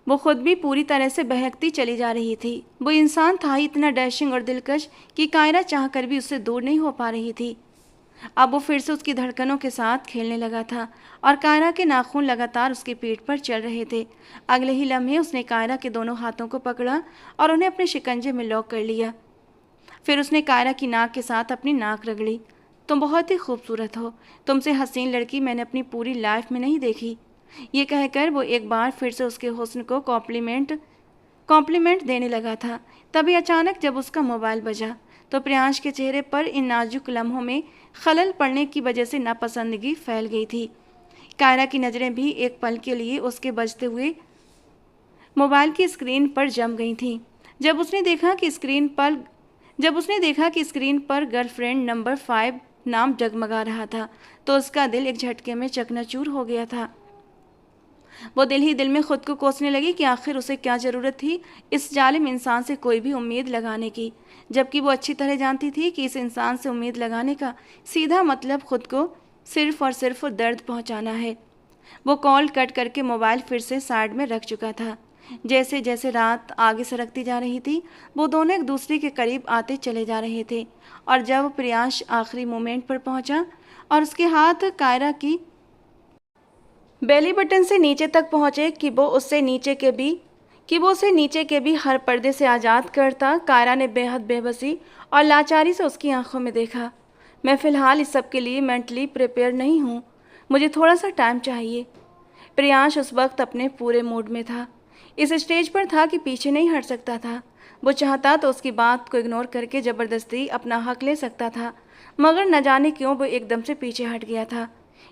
वो खुद भी पूरी तरह से बहकती चली जा रही थी। वो इंसान था ही इतना डैशिंग और दिलकश कि कायरा चाहकर भी उससे दूर नहीं हो पा रही थी। अब वो फिर से उसकी धड़कनों के साथ खेलने लगा था और कायरा के नाखून लगातार उसकी पीठ पर चल रहे थे। अगले ही लम्हे उसने कायरा के दोनों हाथों को पकड़ा और उन्हें अपने शिकंजे में लॉक कर लिया। फिर उसने कायरा की नाक के साथ अपनी नाक रगड़ी। तुम बहुत ही खूबसूरत हो, तुमसे हसीन लड़की मैंने अपनी पूरी लाइफ में नहीं देखी। ये कहकर वो एक बार फिर से उसके हुस्न को कॉम्प्लीमेंट देने लगा था। तभी अचानक जब उसका मोबाइल बजा तो प्रियांश के चेहरे पर इन नाजुक लम्हों में खलल पड़ने की वजह से नापसंदगी फैल गई थी। कायरा की नज़रें भी एक पल के लिए उसके बजते हुए मोबाइल की स्क्रीन पर जम गई थीं। जब उसने देखा कि स्क्रीन पर गर्लफ्रेंड नंबर 5 नाम जगमगा रहा था तो उसका दिल एक झटके में चकनाचूर हो गया था। वो दिल ही दिल में खुद को कोसने लगी कि आखिर उसे क्या ज़रूरत थी इस जालिम इंसान से कोई भी उम्मीद लगाने की, जबकि वो अच्छी तरह जानती थी कि इस इंसान से उम्मीद लगाने का सीधा मतलब खुद को सिर्फ और सिर्फ दर्द पहुंचाना है। वो कॉल कट करके मोबाइल फिर से साइड में रख चुका था। जैसे जैसे रात आगे सरकती जा रही थी वो दोनों एक दूसरे के करीब आते चले जा रहे थे और जब प्रियांश आखिरी मोमेंट पर पहुंचा और उसके हाथ कायरा की बेली बटन से नीचे तक पहुंचे कि वो उसे नीचे के भी हर पर्दे से आज़ाद करता, कायरा ने बेहद बेबसी और लाचारी से उसकी आंखों में देखा। मैं फ़िलहाल इस सब के लिए मेंटली प्रिपेयर नहीं हूँ, मुझे थोड़ा सा टाइम चाहिए। प्रियांश उस वक्त अपने पूरे मूड में था, इस स्टेज पर था कि पीछे नहीं हट सकता था। वो चाहता तो उसकी बात को इग्नोर करके ज़बरदस्ती अपना हक ले सकता था, मगर न जाने क्यों वो एकदम से पीछे हट गया था।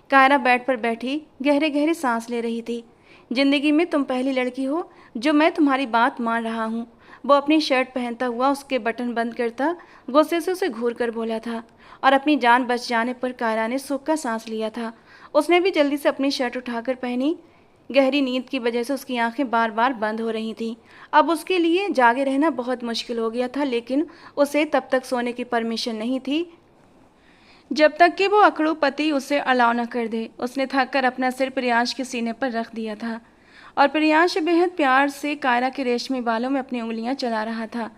कायरा बेड पर बैठी गहरे गहरे सांस ले रही थी। ज़िंदगी में तुम पहली लड़की हो जो मैं तुम्हारी बात मान रहा हूँ वो अपनी शर्ट पहनता हुआ उसके बटन बंद करता गुस्से से उसे घूर कर बोला था, और अपनी जान बच जाने पर कायरा ने सुख का सांस लिया था। उसने भी जल्दी से अपनी शर्ट उठाकर पहनी। गहरी नींद की वजह से उसकी आंखें बार बार बंद हो रही थीं। अब उसके लिए जागे रहना बहुत मुश्किल हो गया था, लेकिन उसे तब तक सोने की परमिशन नहीं थी जब तक कि वो अकड़ू पति उसे अलाउ न कर दे। उसने थक कर अपना सिर प्रियांश के सीने पर रख दिया था और प्रियांश बेहद प्यार से कायरा के रेशमी बालों में अपनी उंगलियां चला रहा था।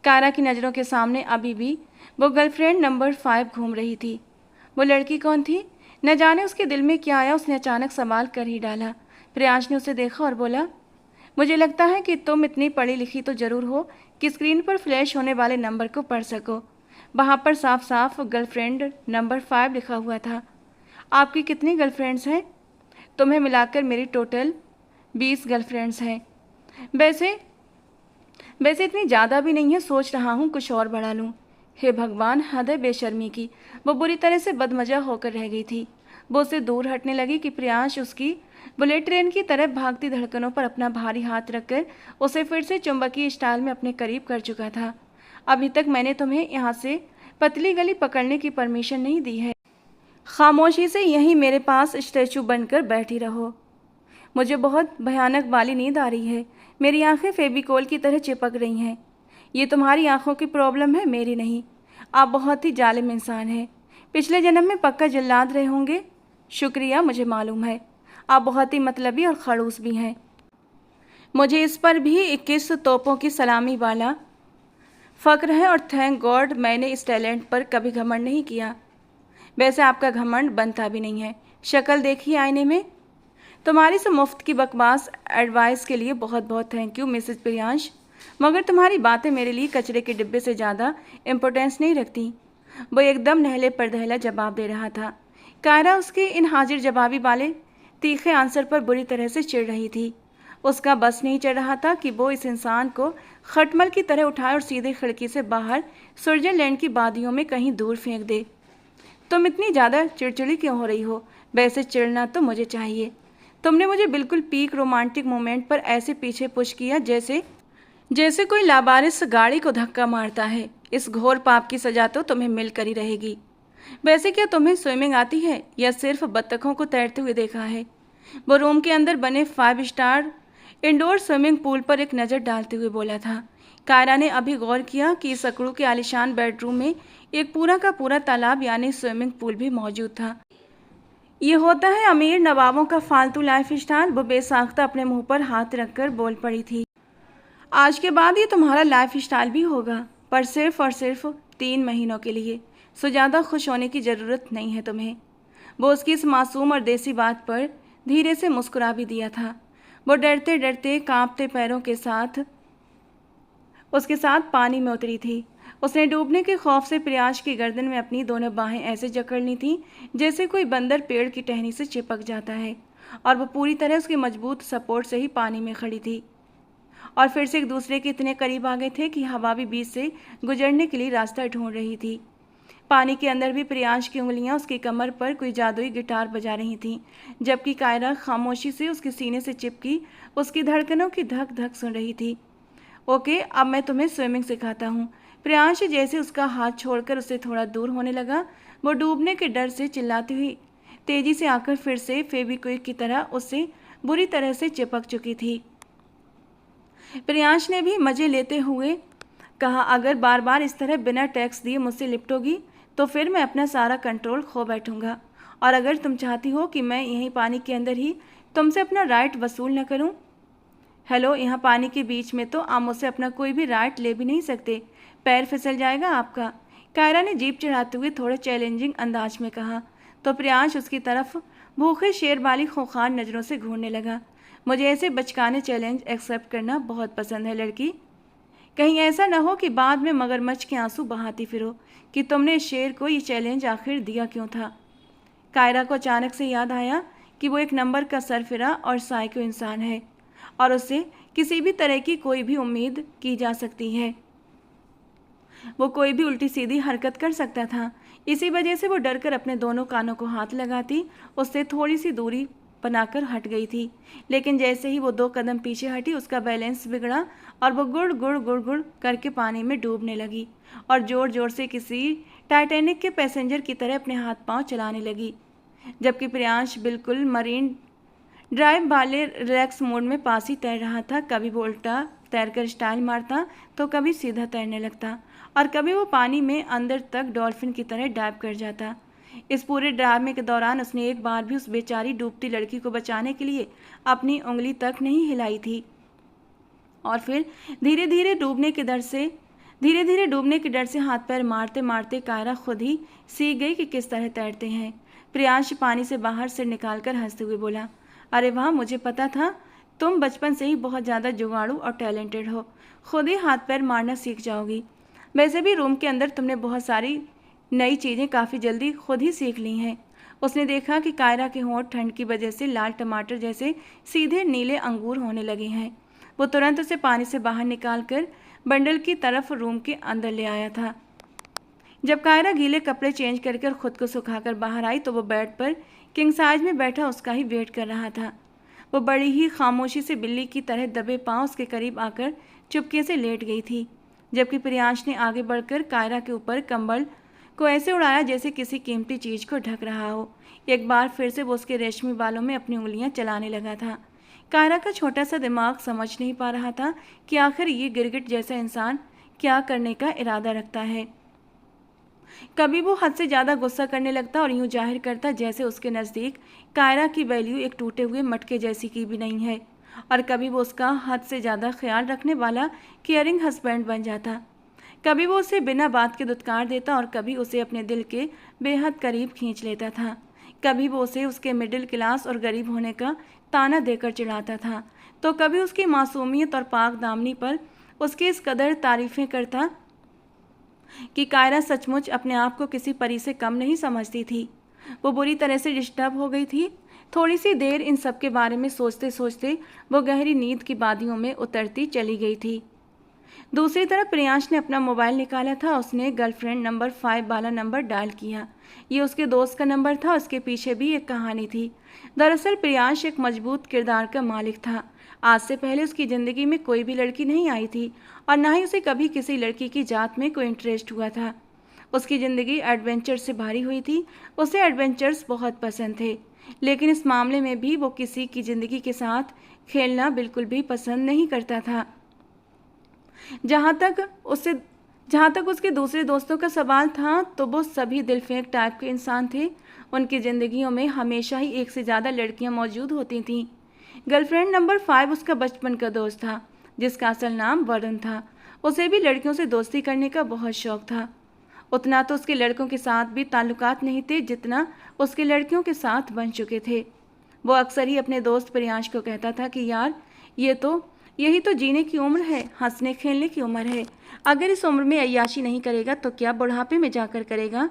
कायरा की नज़रों के सामने अभी भी वो गर्लफ्रेंड नंबर 5 घूम रही थी। वो लड़की कौन थी? न जाने उसके दिल में क्या आया, उसने अचानक सवाल कर ही डाला। प्रियांश ने उसे देखा और बोला, मुझे लगता है कि तुम इतनी पढ़ी लिखी तो जरूर हो कि स्क्रीन पर फ्लैश होने वाले नंबर को पढ़ सको। वहाँ पर साफ साफ गर्लफ्रेंड नंबर 5 लिखा हुआ था। आपकी कितनी गर्लफ्रेंड्स हैं? तुम्हें मिलाकर मेरी टोटल 20 गर्लफ्रेंड्स हैं। वैसे वैसे इतनी ज़्यादा भी नहीं है, सोच रहा हूँ कुछ और बढ़ा लूँ। हे भगवान, हद है बेशर्मी की। वो बुरी तरह से बदमजा होकर रह गई थी। वो उससे दूर हटने लगी कि प्रियांश उसकी बुलेट ट्रेन की तरह भागती धड़कनों पर अपना भारी हाथ रखकर उसे फिर से चुंबकीय स्टाइल में अपने करीब कर चुका था। अभी तक मैंने तुम्हें यहाँ से पतली गली पकड़ने की परमिशन नहीं दी है। खामोशी से यहीं मेरे पास स्टैचू बनकर बैठी रहो। मुझे बहुत भयानक वाली नींद आ रही है। मेरी आंखें फेविकोल की तरह चिपक रही हैं। ये तुम्हारी आंखों की प्रॉब्लम है, मेरी नहीं। आप बहुत ही जालिम इंसान हैं। पिछले जन्म में पक्का जल्लाद रहे होंगे। शुक्रिया, मुझे मालूम है। आप बहुत ही मतलबी और खड़ूस भी हैं। मुझे इस पर भी 21 तोपों की सलामी वाला फ़क्र है और थैंक गॉड मैंने इस टैलेंट पर कभी घमंड नहीं किया। वैसे आपका घमंड बनता भी नहीं है। शक्ल देखिए आईने में। तुम्हारी से मुफ्त की बकवास एडवाइस के लिए बहुत बहुत थैंक यू मिसेस प्रियांश, मगर तुम्हारी बातें मेरे लिए कचरे के डिब्बे से ज़्यादा इम्पोर्टेंस नहीं रखती। वो एकदम नहले पर दहला जवाब दे रहा था। कायरा उसके इन हाजिर जवाबी वाले तीखे आंसर पर बुरी तरह से चिढ़ रही थी। उसका बस नहीं चढ़ रहा था कि वो इस इंसान को खटमल की तरह उठाए और सीधे खिड़की से बाहर स्विट्जरलैंड की वादियों में कहीं दूर फेंक दे। तुम इतनी ज़्यादा चिड़चिड़ी क्यों हो रही हो? वैसे चिढ़ना तो मुझे चाहिए। तुमने मुझे बिल्कुल पीक रोमांटिक मोमेंट पर ऐसे पीछे पुश किया जैसे कोई लावारिस गाड़ी को धक्का मारता है। इस घोर पाप की सजा तो तुम्हें मिलकर ही रहेगी। वैसे क्या तुम्हें स्विमिंग आती है या सिर्फ बत्तखों को तैरते हुए देखा है? वो रूम के अंदर बने 5 स्टार इंडोर स्विमिंग पूल पर एक नज़र डालते हुए बोला था। कायरा ने अभी गौर किया कि इस अकड़ू के आलिशान बेडरूम में एक पूरा का पूरा तालाब यानी स्विमिंग पूल भी मौजूद था। ये होता है अमीर नवाबों का फालतू लाइफ स्टाइल। वो बेसाख्ता अपने मुंह पर हाथ रखकर बोल पड़ी थी। आज के बाद ये तुम्हारा लाइफ स्टाइल भी होगा, पर सिर्फ और सिर्फ 3 महीनों के लिए। सो ज़्यादा खुश होने की ज़रूरत नहीं है तुम्हें। वो उसकी इस मासूम और देसी बात पर धीरे से मुस्कुरा भी दिया था। वो डरते डरते कांपते पैरों के साथ उसके साथ पानी में उतरी थी। उसने डूबने के खौफ से प्रियांश की गर्दन में अपनी दोनों बाहें ऐसे जकड़ ली थीं जैसे कोई बंदर पेड़ की टहनी से चिपक जाता है, और वो पूरी तरह उसके मजबूत सपोर्ट से ही पानी में खड़ी थी और फिर से एक दूसरे के इतने करीब आ गए थे कि हवा भी बीच से गुजरने के लिए रास्ता ढूंढ रही थी। पानी के अंदर भी प्रियांश की उंगलियां उसकी कमर पर कोई जादुई गिटार बजा रही थीं, जबकि कायरा खामोशी से उसके सीने से चिपकी उसकी धड़कनों की धक धक सुन रही थी। ओके, अब मैं तुम्हें स्विमिंग सिखाता हूँ। प्रियांश जैसे उसका हाथ छोड़कर उससे थोड़ा दूर होने लगा, वो डूबने के डर से चिल्लाती हुई तेजी से आकर फिर से फेविक्विक की तरह उससे बुरी तरह से चिपक चुकी थी। प्रियांश ने भी मजे लेते हुए कहा, अगर बार बार इस तरह बिना टैक्स दिए मुझसे लिपटोगी तो फिर मैं अपना सारा कंट्रोल खो बैठूंगा, और अगर तुम चाहती हो कि मैं यहीं पानी के अंदर ही तुमसे अपना राइट वसूल न करूं। हेलो, यहाँ पानी के बीच में तो आप मुझसे अपना कोई भी राइट ले भी नहीं सकते। पैर फिसल जाएगा आपका। कायरा ने जीप चढ़ाते हुए थोड़े चैलेंजिंग अंदाज में कहा, तो प्रियांश उसकी तरफ भूखे शेर वाली खूंखार नज़रों से घूरने लगा। मुझे ऐसे बचकाने चैलेंज एक्सेप्ट करना बहुत पसंद है लड़की। कहीं ऐसा न हो कि बाद में मगरमच्छ के आंसू बहाती फिरो कि तुमने इस शेर को ये चैलेंज आखिर दिया क्यों था। कायरा को अचानक से याद आया कि वो एक नंबर का सरफिरा और साइको इंसान है और उससे किसी भी तरह की कोई भी उम्मीद की जा सकती है। वो कोई भी उल्टी सीधी हरकत कर सकता था। इसी वजह से वो डरकर अपने दोनों कानों को हाथ लगाती, उससे थोड़ी सी दूरी बनाकर हट गई थी। लेकिन जैसे ही वो 2 कदम पीछे हटी, उसका बैलेंस बिगड़ा और वो गुड़ गुड़ गुड़ गुड़ करके पानी में डूबने लगी और ज़ोर ज़ोर से किसी टाइटैनिक के पैसेंजर की तरह अपने हाथ पांव चलाने लगी। जबकि प्रियांश बिल्कुल मरीन ड्राइव वाले रिलैक्स मोड में पास ही तैर रहा था। कभी वो उल्टा तैरकर स्टाइल मारता तो कभी सीधा तैरने लगता और कभी वो पानी में अंदर तक डॉल्फिन की तरह डाइव कर जाता। इस पूरे ड्रामे के दौरान उसने एक बार भी उस बेचारी डूबती लड़की को बचाने के लिए अपनी उंगली तक नहीं हिलाई थी। और फिर धीरे धीरे डूबने के डर से हाथ पैर मारते मारते कायरा खुद ही सीख गई कि किस तरह तैरते हैं। प्रियांश पानी से बाहर सिर निकालकर हंसते हुए बोला, अरे वाह, मुझे पता था तुम बचपन से ही बहुत ज़्यादा जुगाड़ू और टैलेंटेड हो, खुद ही हाथ पैर मारना सीख जाओगी। वैसे भी रूम के अंदर तुमने बहुत सारी नई चीज़ें काफ़ी जल्दी खुद ही सीख ली हैं। उसने देखा कि कायरा के होंठ ठंड की वजह से लाल टमाटर जैसे सीधे नीले अंगूर होने लगे हैं। वो तुरंत उसे पानी से बाहर निकालकर बंडल की तरफ रूम के अंदर ले आया था। जब कायरा गीले कपड़े चेंज करके खुद को सुखाकर बाहर आई तो वो बेड पर किंग साइज में बैठा उसका ही वेट कर रहा था। वो बड़ी ही खामोशी से बिल्ली की तरह दबे पांव उसके करीब आकर चुपके से लेट गई थी। जबकि प्रियांश ने आगे बढ़कर कायरा के ऊपर कंबल को ऐसे उड़ाया जैसे किसी कीमती चीज़ को ढक रहा हो। एक बार फिर से वो उसके रेशमी बालों में अपनी उंगलियां चलाने लगा था। कायरा का छोटा सा दिमाग समझ नहीं पा रहा था कि आखिर ये गिरगिट जैसा इंसान क्या करने का इरादा रखता है। कभी वो हद से ज़्यादा गुस्सा करने लगता और यूं जाहिर करता जैसे उसके नज़दीक कायरा की वैल्यू एक टूटे हुए मटके जैसी की भी नहीं है, और कभी वो उसका हद से ज़्यादा ख्याल रखने वाला केयरिंग हस्बैंड बन जाता। कभी वो उसे बिना बात के दुत्कार देता और कभी उसे अपने दिल के बेहद करीब खींच लेता था। कभी वो उसे उसके मिडिल क्लास और गरीब होने का ताना देकर चिढ़ाता था, तो कभी उसकी मासूमियत और पाक दामनी पर उसकी इस कदर तारीफ़ें करता कि कायरा सचमुच अपने आप को किसी परी से कम नहीं समझती थी। वो बुरी तरह से डिस्टर्ब हो गई थी। थोड़ी सी देर इन सब के बारे में सोचते सोचते वो गहरी नींद की वादियों में उतरती चली गई थी। दूसरी तरफ प्रियांश ने अपना मोबाइल निकाला था। उसने गर्लफ्रेंड नंबर 5 वाला नंबर डायल किया। ये उसके दोस्त का नंबर था। उसके पीछे भी एक कहानी थी। दरअसल प्रियांश एक मजबूत किरदार का मालिक था। आज से पहले उसकी ज़िंदगी में कोई भी लड़की नहीं आई थी और ना ही उसे कभी किसी लड़की की जात में कोई इंटरेस्ट हुआ था। उसकी ज़िंदगी एडवेंचर से भरी हुई थी। उसे एडवेंचर्स बहुत पसंद थे, लेकिन इस मामले में भी वो किसी की ज़िंदगी के साथ खेलना बिल्कुल भी पसंद नहीं करता था। जहाँ तक उसके दूसरे दोस्तों का सवाल था तो वो सभी दिलफेंक टाइप के इंसान थे। उनकी ज़िंदगियों में हमेशा ही एक से ज़्यादा लड़कियाँ मौजूद होती थीं। गर्लफ्रेंड नंबर 5 उसका बचपन का दोस्त था, जिसका असल नाम वरुण था। उसे भी लड़कियों से दोस्ती करने का बहुत शौक था। उतना तो उसके लड़कों के साथ भी ताल्लुकात नहीं थे जितना उसके लड़कियों के साथ बन चुके थे। वो अक्सर ही अपने दोस्त प्रियांश को कहता था कि यार, यही तो जीने की उम्र है, हंसने खेलने की उम्र है। अगर इस उम्र में अय्याशी नहीं करेगा तो क्या बुढ़ापे में जाकर करेगा।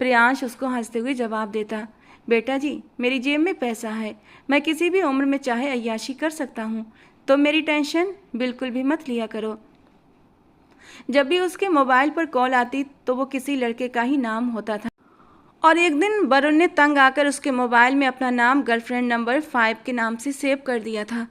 प्रियांश उसको हंसते हुए जवाब देता, बेटा जी, मेरी जेब में पैसा है, मैं किसी भी उम्र में चाहे अय्याशी कर सकता हूँ, तो मेरी टेंशन बिल्कुल भी मत लिया करो। जब भी उसके मोबाइल पर कॉल आती तो वो किसी लड़के का ही नाम होता था। और एक दिन वरुण ने तंग आकर उसके मोबाइल में अपना नाम गर्लफ्रेंड नंबर 5 के नाम से सेव कर दिया था।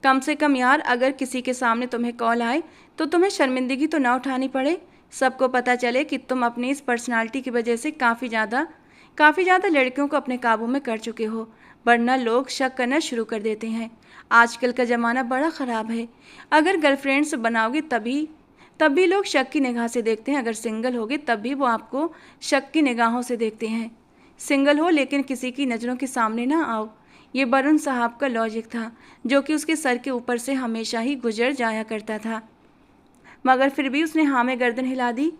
कम से कम यार, अगर किसी के सामने तुम्हें कॉल आए तो तुम्हें शर्मिंदगी तो ना उठानी पड़े। सबको पता चले कि तुम अपनी इस पर्सनालिटी की वजह से काफ़ी ज़्यादा लड़कियों को अपने काबू में कर चुके हो, वरना लोग शक करना शुरू कर देते हैं। आजकल का ज़माना बड़ा ख़राब है। अगर गर्लफ्रेंड्स बनाओगे तब भी लोग शक की निगाह से देखते हैं। अगर सिंगल होगे तब भी वो आपको शक की निगाहों से देखते हैं। सिंगल हो लेकिन किसी की नज़रों के सामने ना आओ। ये वरुण साहब का लॉजिक था, जो कि उसके सर के ऊपर से हमेशा ही गुजर जाया करता था। मगर फिर भी उसने हाँ में गर्दन हिला दी।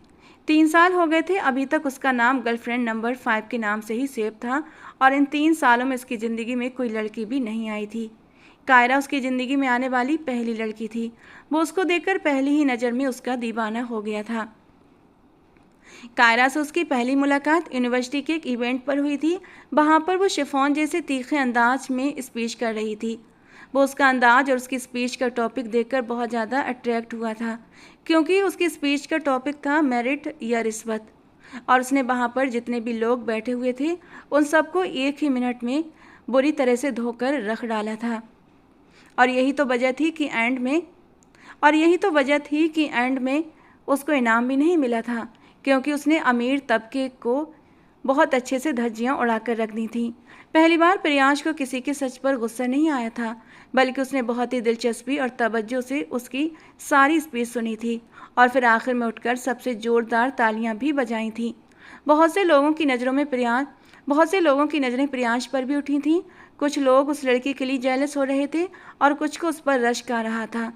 3 साल हो गए थे, अभी तक उसका नाम गर्लफ्रेंड नंबर 5 के नाम से ही सेव था और इन 3 सालों में उसकी ज़िंदगी में कोई लड़की भी नहीं आई थी। कायरा उसकी ज़िंदगी में आने वाली पहली लड़की थी। वो उसको देखकर पहली ही नज़र में उसका दीवाना हो गया था। कायरा से उसकी पहली मुलाकात यूनिवर्सिटी के एक इवेंट पर हुई थी। वहाँ पर वो शिफॉन जैसे तीखे अंदाज में स्पीच कर रही थी। वो उसका अंदाज और उसकी स्पीच का टॉपिक देखकर बहुत ज़्यादा अट्रैक्ट हुआ था, क्योंकि उसकी स्पीच का टॉपिक था मेरिट या रिश्वत। और उसने वहाँ पर जितने भी लोग बैठे हुए थे उन सबको एक ही मिनट में बुरी तरह से धोकर रख डाला था। और यही तो वजह थी कि एंड में उसको इनाम भी नहीं मिला था, क्योंकि उसने अमीर तबके को बहुत अच्छे से धज्जियां उड़ाकर रख दी थी। पहली बार प्रियांश को किसी के सच पर गुस्सा नहीं आया था, बल्कि उसने बहुत ही दिलचस्पी और तवज्जो से उसकी सारी स्पीच सुनी थी और फिर आखिर में उठकर सबसे ज़ोरदार तालियां भी बजाई थीं। बहुत से लोगों की नज़रें प्रियांश पर भी उठी थीं। कुछ लोग उस लड़की के लिए जेलस हो रहे थे और कुछ को उस पर रश्क आ रहा था।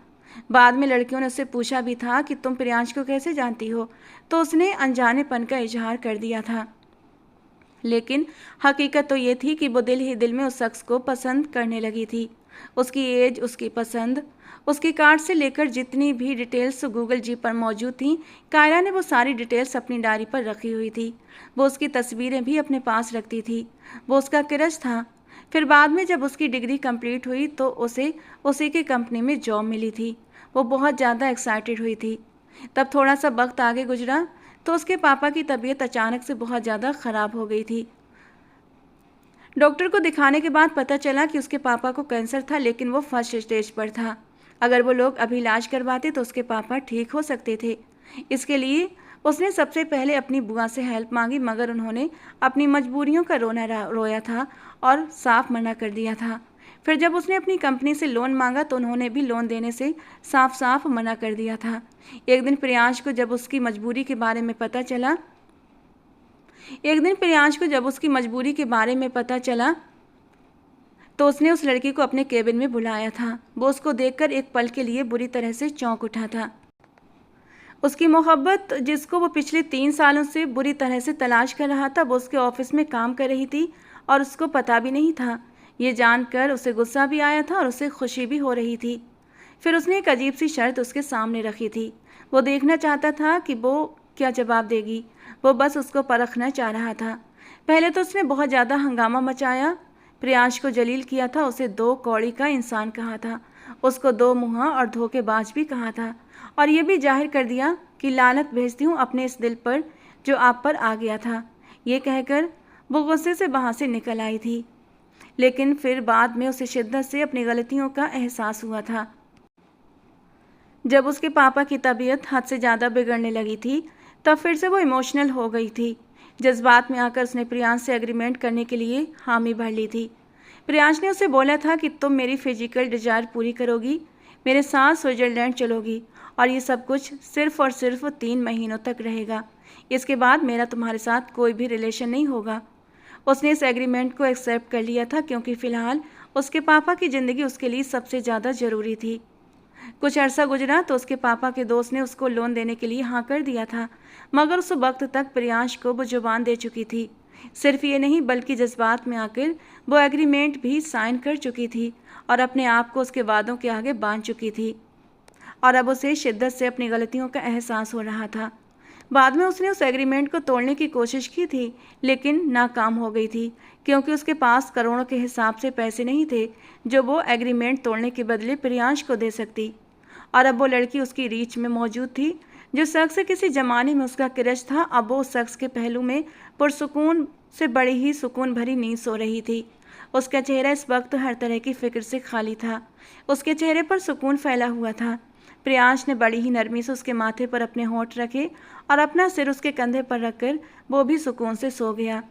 बाद में लड़कियों ने उससे पूछा भी था कि तुम प्रियांश को कैसे जानती हो, तो उसने अनजानेपन का इजहार कर दिया था। लेकिन हकीकत तो ये थी कि वो दिल ही दिल में उस शख्स को पसंद करने लगी थी। उसकी एज, उसकी पसंद, उसकी कार्ड से लेकर जितनी भी डिटेल्स गूगल जी पर मौजूद थीं, कायरा ने वो सारी डिटेल्स अपनी डायरी पर रखी हुई थी। वो उसकी तस्वीरें भी अपने पास रखती थी। वो उसका क्रश था। फिर बाद में जब उसकी डिग्री कंप्लीट हुई तो उसे उसी की कंपनी में जॉब मिली थी। वो बहुत ज़्यादा एक्साइटेड हुई थी। तब थोड़ा सा वक्त आगे गुजरा तो उसके पापा की तबीयत अचानक से बहुत ज़्यादा ख़राब हो गई थी। डॉक्टर को दिखाने के बाद पता चला कि उसके पापा को कैंसर था, लेकिन वो फर्स्ट स्टेज पर था। अगर वो लोग अभी इलाज करवाते तो उसके पापा ठीक हो सकते थे। इसके लिए उसने सबसे पहले अपनी बुआ से हेल्प मांगी, मगर उन्होंने अपनी मजबूरियों का रोया था और साफ मना कर दिया था। फिर जब उसने अपनी कंपनी से लोन मांगा तो उन्होंने भी लोन देने से साफ साफ मना कर दिया था। एक दिन प्रियांश को जब उसकी मजबूरी के बारे में पता चला तो उसने उस लड़की को अपने केबिन में बुलाया था। वो उसको देखकर एक पल के लिए बुरी तरह से चौंक उठा था। उसकी मोहब्बत, जिसको वो पिछले 3 सालों से बुरी तरह से तलाश कर रहा था, वो उसके ऑफिस में काम कर रही थी और उसको पता भी नहीं था। ये जानकर उसे गुस्सा भी आया था और उसे खुशी भी हो रही थी। फिर उसने एक अजीब सी शर्त उसके सामने रखी थी। वो देखना चाहता था कि वो क्या जवाब देगी। वो बस उसको परखना चाह रहा था। पहले तो उसने बहुत ज़्यादा हंगामा मचाया, प्रियांश को जलील किया था, उसे 2 कौड़ी का इंसान कहा था, उसको 2 मुँहा और धोखेबाज भी कहा था, और ये भी जाहिर कर दिया कि लानत भेजती हूँ अपने इस दिल पर जो आप पर आ गया था। ये कहकर वो गुस्से से वहाँ से निकल आई थी। लेकिन फिर बाद में उसे शिद्दत से अपनी गलतियों का एहसास हुआ था। जब उसके पापा की तबीयत हद से ज़्यादा बिगड़ने लगी थी, तब फिर से वो इमोशनल हो गई थी। जज्बात में आकर उसने प्रियांश से एग्रीमेंट करने के लिए हामी भर ली थी। प्रियांश ने उसे बोला था कि तुम मेरी फिजिकल डिजायर पूरी करोगी, मेरे साथ स्विट्जरलैंड चलोगी, और ये सब कुछ सिर्फ और सिर्फ 3 महीनों तक रहेगा। इसके बाद मेरा तुम्हारे साथ कोई भी रिलेशन नहीं होगा। उसने इस एग्रीमेंट को एक्सेप्ट कर लिया था, क्योंकि फ़िलहाल उसके पापा की ज़िंदगी उसके लिए सबसे ज़्यादा ज़रूरी थी। कुछ अरसा गुजरा तो उसके पापा के दोस्त ने उसको लोन देने के लिए हाँ कर दिया था, मगर उस वक्त तक प्रियांश को वो जुबान दे चुकी थी। सिर्फ ये नहीं, बल्कि जज्बात में आकर वो एग्रीमेंट भी साइन कर चुकी थी और अपने आप को उसके वादों के आगे बांध चुकी थी। और अब उसे शिद्दत से अपनी गलतियों का एहसास हो रहा था। बाद में उसने उस एग्रीमेंट को तोड़ने की कोशिश की थी, लेकिन नाकाम हो गई थी, क्योंकि उसके पास करोड़ों के हिसाब से पैसे नहीं थे जो वो एग्रीमेंट तोड़ने के बदले प्रियांश को दे सकती। और अब वो लड़की उसकी रीच में मौजूद थी। जो शख्स किसी ज़माने में उसका क्रश था, अब वो उस शख्स के पहलू में पुरसुकून से बड़ी ही सुकून भरी नींद सो रही थी। उसका चेहरा इस वक्त हर तरह की फिक्र से खाली था। उसके चेहरे पर सुकून फैला हुआ था। प्रियांश ने बड़ी ही नरमी से उसके माथे पर अपने होंठ रखे और अपना सिर उसके कंधे पर रखकर वो भी सुकून से सो गया।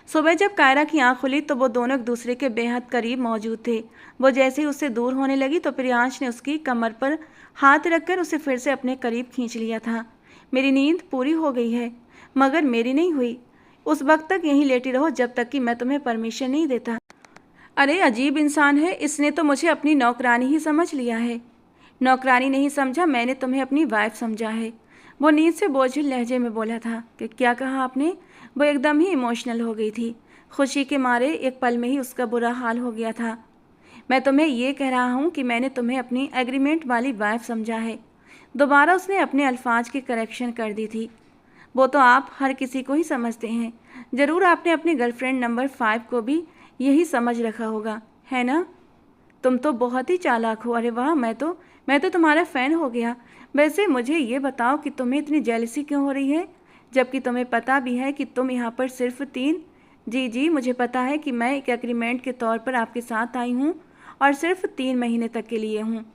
सुबह जब कायरा की आंख खुली तो वो दोनों एक दूसरे के बेहद करीब मौजूद थे। वो जैसे ही उससे दूर होने लगी तो प्रियांश ने उसकी कमर पर हाथ रखकर उसे फिर से अपने करीब खींच लिया था। मेरी नींद पूरी हो गई है, मगर मेरी नहीं हुई। उस वक्त तक यहीं लेटी रहो जब तक कि मैं तुम्हें परमिशन नहीं देता। अरे अजीब इंसान है, इसने तो मुझे अपनी नौकरानी ही समझ लिया है। नौकरानी नहीं समझा, मैंने तुम्हें अपनी वाइफ समझा है। वो नींद से बोझिल लहजे में बोला था कि क्या कहा आपने। वो एकदम ही इमोशनल हो गई थी। खुशी के मारे एक पल में ही उसका बुरा हाल हो गया था। मैं तुम्हें ये कह रहा हूँ कि मैंने तुम्हें अपनी एग्रीमेंट वाली वाइफ समझा है। दोबारा उसने अपने अल्फाज की करेक्शन कर दी थी। वो तो आप हर किसी को ही समझते हैं। ज़रूर आपने अपनी गर्लफ्रेंड नंबर 5 को भी यही समझ रखा होगा, है ना। तुम तो बहुत ही चालाक हो। अरे वाह, मैं तो तुम्हारा फ़ैन हो गया। वैसे मुझे ये बताओ कि तुम्हें इतनी जेलसी क्यों हो रही है, जबकि तुम्हें पता भी है कि तुम यहाँ पर सिर्फ जी जी, मुझे पता है कि मैं एक एग्रीमेंट के तौर पर आपके साथ आई हूँ और सिर्फ 3 महीने तक के लिए हूँ।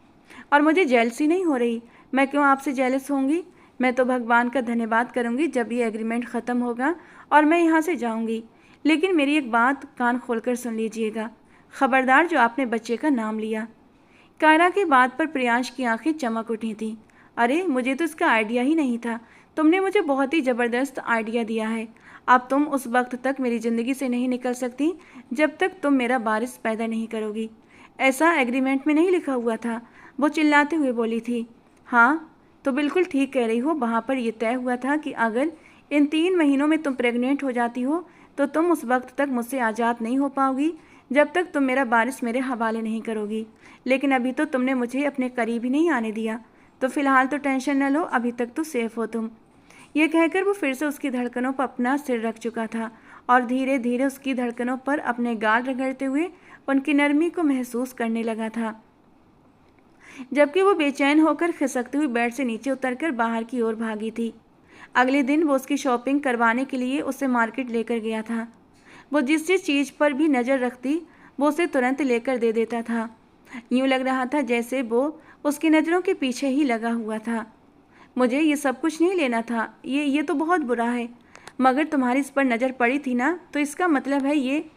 और मुझे जेलसी नहीं हो रही। मैं क्यों आपसे जेलस होंगी? मैं तो भगवान का धन्यवाद करूँगी जब ये एग्रीमेंट ख़त्म होगा और मैं यहाँ से जाऊँगी। लेकिन मेरी एक बात कान खोलकर सुन लीजिएगा। खबरदार जो आपने बच्चे का नाम लिया। कायरा की बात पर प्रियांश की आंखें चमक उठी थीं। अरे, मुझे तो इसका आइडिया ही नहीं था। तुमने मुझे बहुत ही ज़बरदस्त आइडिया दिया है। अब तुम उस वक्त तक मेरी ज़िंदगी से नहीं निकल सकती जब तक तुम मेरा वारिस पैदा नहीं करोगी। ऐसा एग्रीमेंट में नहीं लिखा हुआ था, वो चिल्लाते हुए बोली थी। हाँ, तो बिल्कुल ठीक कह रही हो। वहाँ पर यह तय हुआ था कि अगर इन 3 महीनों में तुम प्रेग्नेंट हो जाती हो तो तुम उस वक्त तक मुझसे आज़ाद नहीं हो पाओगी जब तक तुम मेरा वारिस मेरे हवाले नहीं करोगी। लेकिन अभी तो तुमने मुझे अपने करीब ही नहीं आने दिया, तो फिलहाल तो टेंशन न लो, अभी तक तो सेफ हो तुम। ये कहकर वो फिर से उसकी धड़कनों पर अपना सिर रख चुका था और धीरे धीरे उसकी धड़कनों पर अपने गाल रगड़ते हुए उनकी नरमी को महसूस करने लगा था, जबकि वो बेचैन होकर खिसकती हुई बेड से नीचे उतरकर बाहर की ओर भागी थी। अगले दिन वो उसकी शॉपिंग करवाने के लिए उसे मार्केट लेकर गया था। वो जिस जिस चीज़ पर भी नज़र रखती वो उसे तुरंत लेकर दे देता था। यूँ लग रहा था जैसे वो उसकी नज़रों के पीछे ही लगा हुआ था। मुझे ये सब कुछ नहीं लेना था, ये तो बहुत बुरा है, मगर तुम्हारी इस पर नज़र पड़ी थी ना, तो इसका मतलब है ये।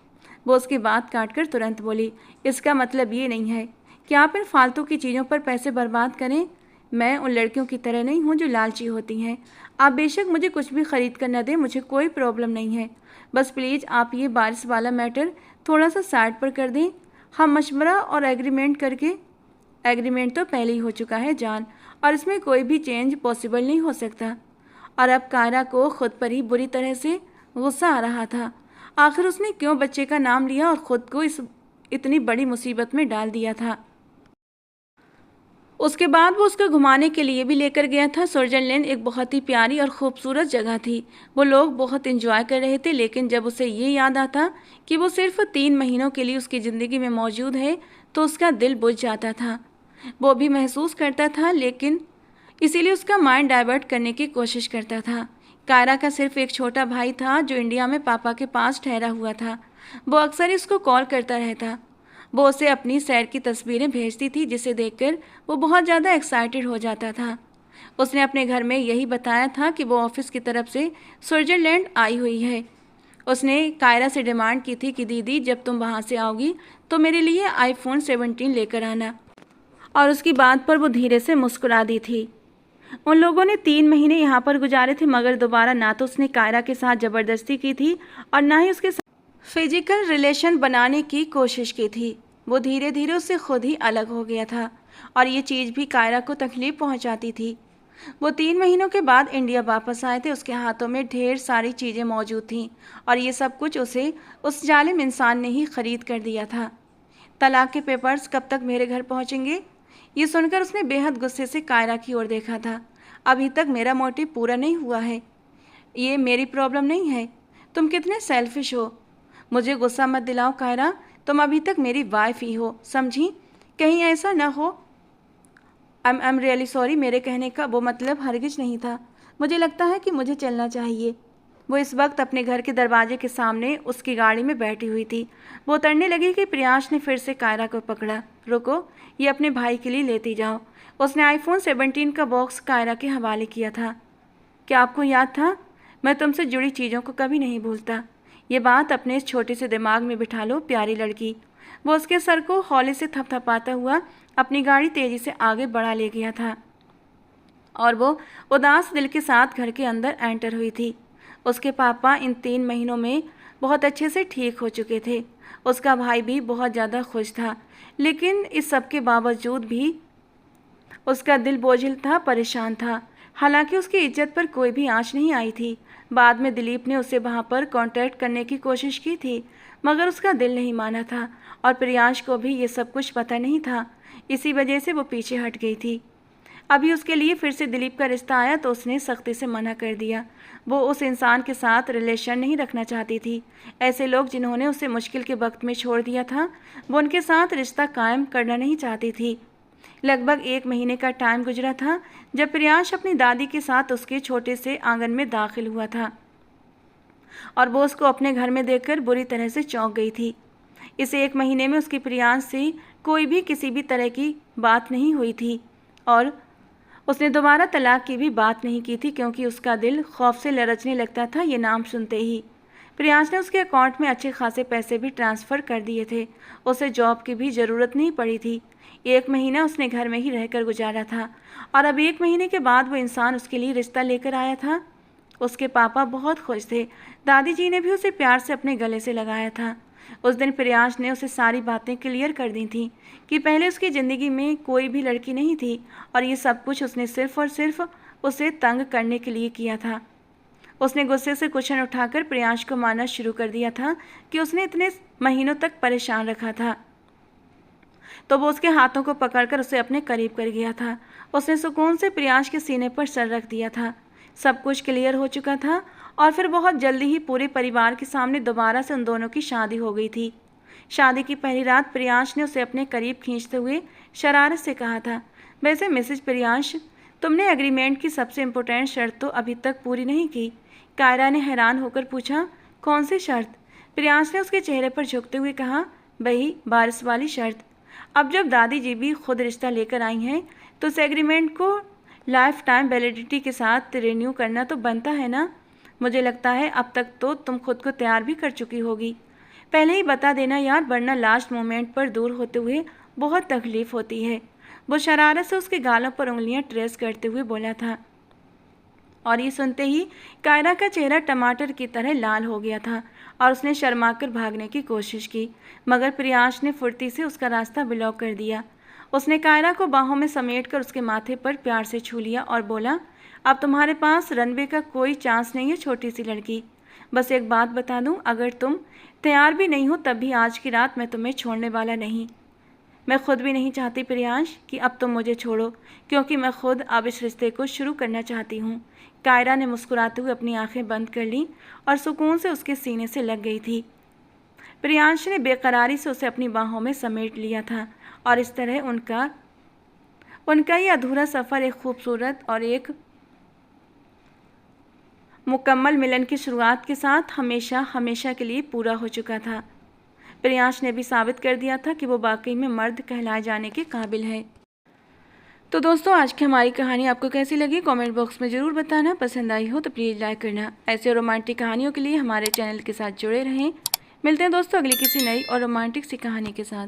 वो उसकी बात काटकर तुरंत बोली, इसका मतलब ये नहीं है कि आप इन फालतू की चीज़ों पर पैसे बर्बाद करें। मैं उन लड़कियों की तरह नहीं हूँ जो लालची होती हैं। आप बेशक मुझे कुछ भी ख़रीद कर न दें, मुझे कोई प्रॉब्लम नहीं है। बस प्लीज़ आप ये बारिश वाला मैटर थोड़ा सा साइड पर कर दें। हम मशवरा और एग्रीमेंट तो पहले ही हो चुका है जान, और इसमें कोई भी चेंज पॉसिबल नहीं हो सकता। और अब कायरा को खुद पर ही बुरी तरह से गुस्सा आ रहा था। आखिर उसने क्यों बच्चे का नाम लिया और ख़ुद को इतनी बड़ी मुसीबत में डाल दिया था। उसके बाद वो उसको घुमाने के लिए भी लेकर गया था। स्विट्ज़रलैंड एक बहुत ही प्यारी और ख़ूबसूरत जगह थी। वो लोग बहुत एंजॉय कर रहे थे, लेकिन जब उसे ये याद आता कि वो सिर्फ 3 महीनों के लिए उसकी ज़िंदगी में मौजूद है तो उसका दिल बुझ जाता था। वो भी महसूस करता था, लेकिन इसीलिए उसका माइंड डाइवर्ट करने की कोशिश करता था। कायरा का सिर्फ एक छोटा भाई था जो इंडिया में पापा के पास ठहरा हुआ था। वो अक्सर इसको कॉल करता रहता। वो उसे अपनी सैर की तस्वीरें भेजती थी, जिसे देखकर वो बहुत ज़्यादा एक्साइटेड हो जाता था। उसने अपने घर में यही बताया था कि वो ऑफिस की तरफ से स्विट्ज़रलैंड आई हुई है। उसने कायरा से डिमांड की थी कि दीदी, जब तुम वहाँ से आओगी तो मेरे लिए iPhone 17 लेकर आना, और उसकी बात पर वो धीरे से मुस्कुरा दी थी। उन लोगों ने 3 महीने यहाँ पर गुजारे थे, मगर दोबारा ना तो उसने कायरा के साथ ज़बरदस्ती की थी और ना ही उसके फिजिकल रिलेशन बनाने की कोशिश की थी। वो धीरे धीरे उससे खुद ही अलग हो गया था और ये चीज़ भी कायरा को तकलीफ पहुंचाती थी। वो 3 महीनों के बाद इंडिया वापस आए थे। उसके हाथों में ढेर सारी चीज़ें मौजूद थीं और ये सब कुछ उसे उस जालिम इंसान ने ही ख़रीद कर दिया था। तलाक के पेपर्स कब तक मेरे घर पहुँचेंगे? ये सुनकर उसने बेहद गुस्से से कायरा की ओर देखा था। अभी तक मेरा मोटिव पूरा नहीं हुआ है। ये मेरी प्रॉब्लम नहीं है। तुम कितने सेल्फिश हो। मुझे गुस्सा मत दिलाओ कायरा, तुम अभी तक मेरी वाइफ ही हो, समझी? कहीं ऐसा न हो। आई एम रियली सॉरी, मेरे कहने का वो मतलब हरगिज नहीं था। मुझे लगता है कि मुझे चलना चाहिए। वो इस वक्त अपने घर के दरवाजे के सामने उसकी गाड़ी में बैठी हुई थी। वो उतरने लगी कि प्रियांश ने फिर से कायरा को पकड़ा। रुको, ये अपने भाई के लिए लेती जाओ। उसने iPhone 17 का बॉक्स कायरा के हवाले किया था। क्या आपको याद था? मैं तुमसे जुड़ी चीज़ों को कभी नहीं भूलता। ये बात अपने इस छोटे से दिमाग में बिठा लो, प्यारी लड़की। वो उसके सर को हौले से थपथपाता हुआ अपनी गाड़ी तेज़ी से आगे बढ़ा ले गया था और वो उदास दिल के साथ घर के अंदर एंटर हुई थी। उसके पापा इन 3 महीनों में बहुत अच्छे से ठीक हो चुके थे। उसका भाई भी बहुत ज़्यादा खुश था, लेकिन इस सब के बावजूद भी उसका दिल बोझिल था, परेशान था। हालांकि उसकी इज्जत पर कोई भी आंच नहीं आई थी। बाद में दिलीप ने उसे वहां पर कांटेक्ट करने की कोशिश की थी, मगर उसका दिल नहीं माना था और प्रियांश को भी ये सब कुछ पता नहीं था। इसी वजह से वो पीछे हट गई थी। अभी उसके लिए फिर से दिलीप का रिश्ता आया तो उसने सख्ती से मना कर दिया। वो उस इंसान के साथ रिलेशन नहीं रखना चाहती थी। ऐसे लोग जिन्होंने उसे मुश्किल के वक्त में छोड़ दिया था, वो उनके साथ रिश्ता कायम करना नहीं चाहती थी। लगभग 1 महीने का टाइम गुजरा था जब प्रियांश अपनी दादी के साथ उसके छोटे से आंगन में दाखिल हुआ था। और वो उसको अपने घर में देखकर बुरी तरह से चौंक गई थी। इस 1 महीने में उसकी प्रियांश से कोई भी किसी भी तरह की बात नहीं हुई थी और उसने दोबारा तलाक की भी बात नहीं की थी, क्योंकि उसका दिल खौफ से लरचने लगता था ये नाम सुनते ही। प्रियांश ने उसके अकाउंट में अच्छे खासे पैसे भी ट्रांसफ़र कर दिए थे। उसे जॉब की भी ज़रूरत नहीं पड़ी थी। 1 महीना उसने घर में ही रहकर गुजारा था और अब 1 महीने के बाद वो इंसान उसके लिए रिश्ता लेकर आया था। उसके पापा बहुत खुश थे। दादी जी ने भी उसे प्यार से अपने गले से लगाया था। उस दिन प्रियांश ने उसे सारी बातें क्लियर कर दी थी कि पहले उसकी ज़िंदगी में कोई भी लड़की नहीं थी और ये सब कुछ उसने सिर्फ़ और सिर्फ उसे तंग करने के लिए किया था। उसने गुस्से से कुशन उठाकर प्रियांश को मारना शुरू कर दिया था कि उसने इतने महीनों तक परेशान रखा था। तो वो उसके हाथों को पकड़कर उसे अपने करीब कर गया था। उसने सुकून से प्रियांश के सीने पर सर रख दिया था। सब कुछ क्लियर हो चुका था और फिर बहुत जल्दी ही पूरे परिवार के सामने दोबारा से उन दोनों की शादी हो गई थी। शादी की पहली रात प्रियांश ने उसे अपने करीब खींचते हुए शरारत से कहा था, वैसे मिसेज प्रियांश, तुमने एग्रीमेंट की सबसे इम्पोर्टेंट शर्त तो अभी तक पूरी नहीं की। कायरा ने हैरान होकर पूछा, कौन सी शर्त? प्रियांश ने उसके चेहरे पर झुकते हुए कहा, वही बारिश वाली शर्त। अब जब दादी जी भी खुद रिश्ता लेकर आई हैं तो उस एग्रीमेंट को लाइफ टाइम वैलिडिटी के साथ रिन्यू करना तो बनता है ना। मुझे लगता है अब तक तो तुम खुद को तैयार भी कर चुकी होगी। पहले ही बता देना यार, वरना लास्ट मोमेंट पर दूर होते हुए बहुत तकलीफ होती है। वो शरारत से उसके गालों पर उंगलियां ट्रेस करते हुए बोला था और ये सुनते ही कायरा का चेहरा टमाटर की तरह लाल हो गया था और उसने शर्माकर भागने की कोशिश की, मगर प्रियांश ने फुर्ती से उसका रास्ता ब्लॉक कर दिया। उसने कायरा को बाहों में समेटकर उसके माथे पर प्यार से छू लिया और बोला, अब तुम्हारे पास रनवे का कोई चांस नहीं है छोटी सी लड़की। बस एक बात बता दूं, अगर तुम तैयार भी नहीं हो तब भी आज की रात मैं तुम्हें छोड़ने वाला नहीं। मैं खुद भी नहीं चाहती प्रियांश कि अब तुम मुझे छोड़ो, क्योंकि मैं खुद अब इस रिश्ते को शुरू करना चाहती हूँ। कायरा ने मुस्कुराते हुए अपनी आंखें बंद कर लीं और सुकून से उसके सीने से लग गई थी। प्रियांश ने बेकरारी से उसे अपनी बाहों में समेट लिया था और इस तरह उनका ये अधूरा सफ़र एक खूबसूरत और एक मुकम्मल मिलन की शुरुआत के साथ हमेशा हमेशा के लिए पूरा हो चुका था। प्रियांश ने भी साबित कर दिया था कि वो वाकई में मर्द कहलाए जाने के काबिल है। तो दोस्तों, आज की हमारी कहानी आपको कैसी लगी कमेंट बॉक्स में ज़रूर बताना। पसंद आई हो तो प्लीज़ लाइक करना। ऐसे रोमांटिक कहानियों के लिए हमारे चैनल के साथ जुड़े रहें। मिलते हैं दोस्तों अगली किसी नई और रोमांटिक सी कहानी के साथ।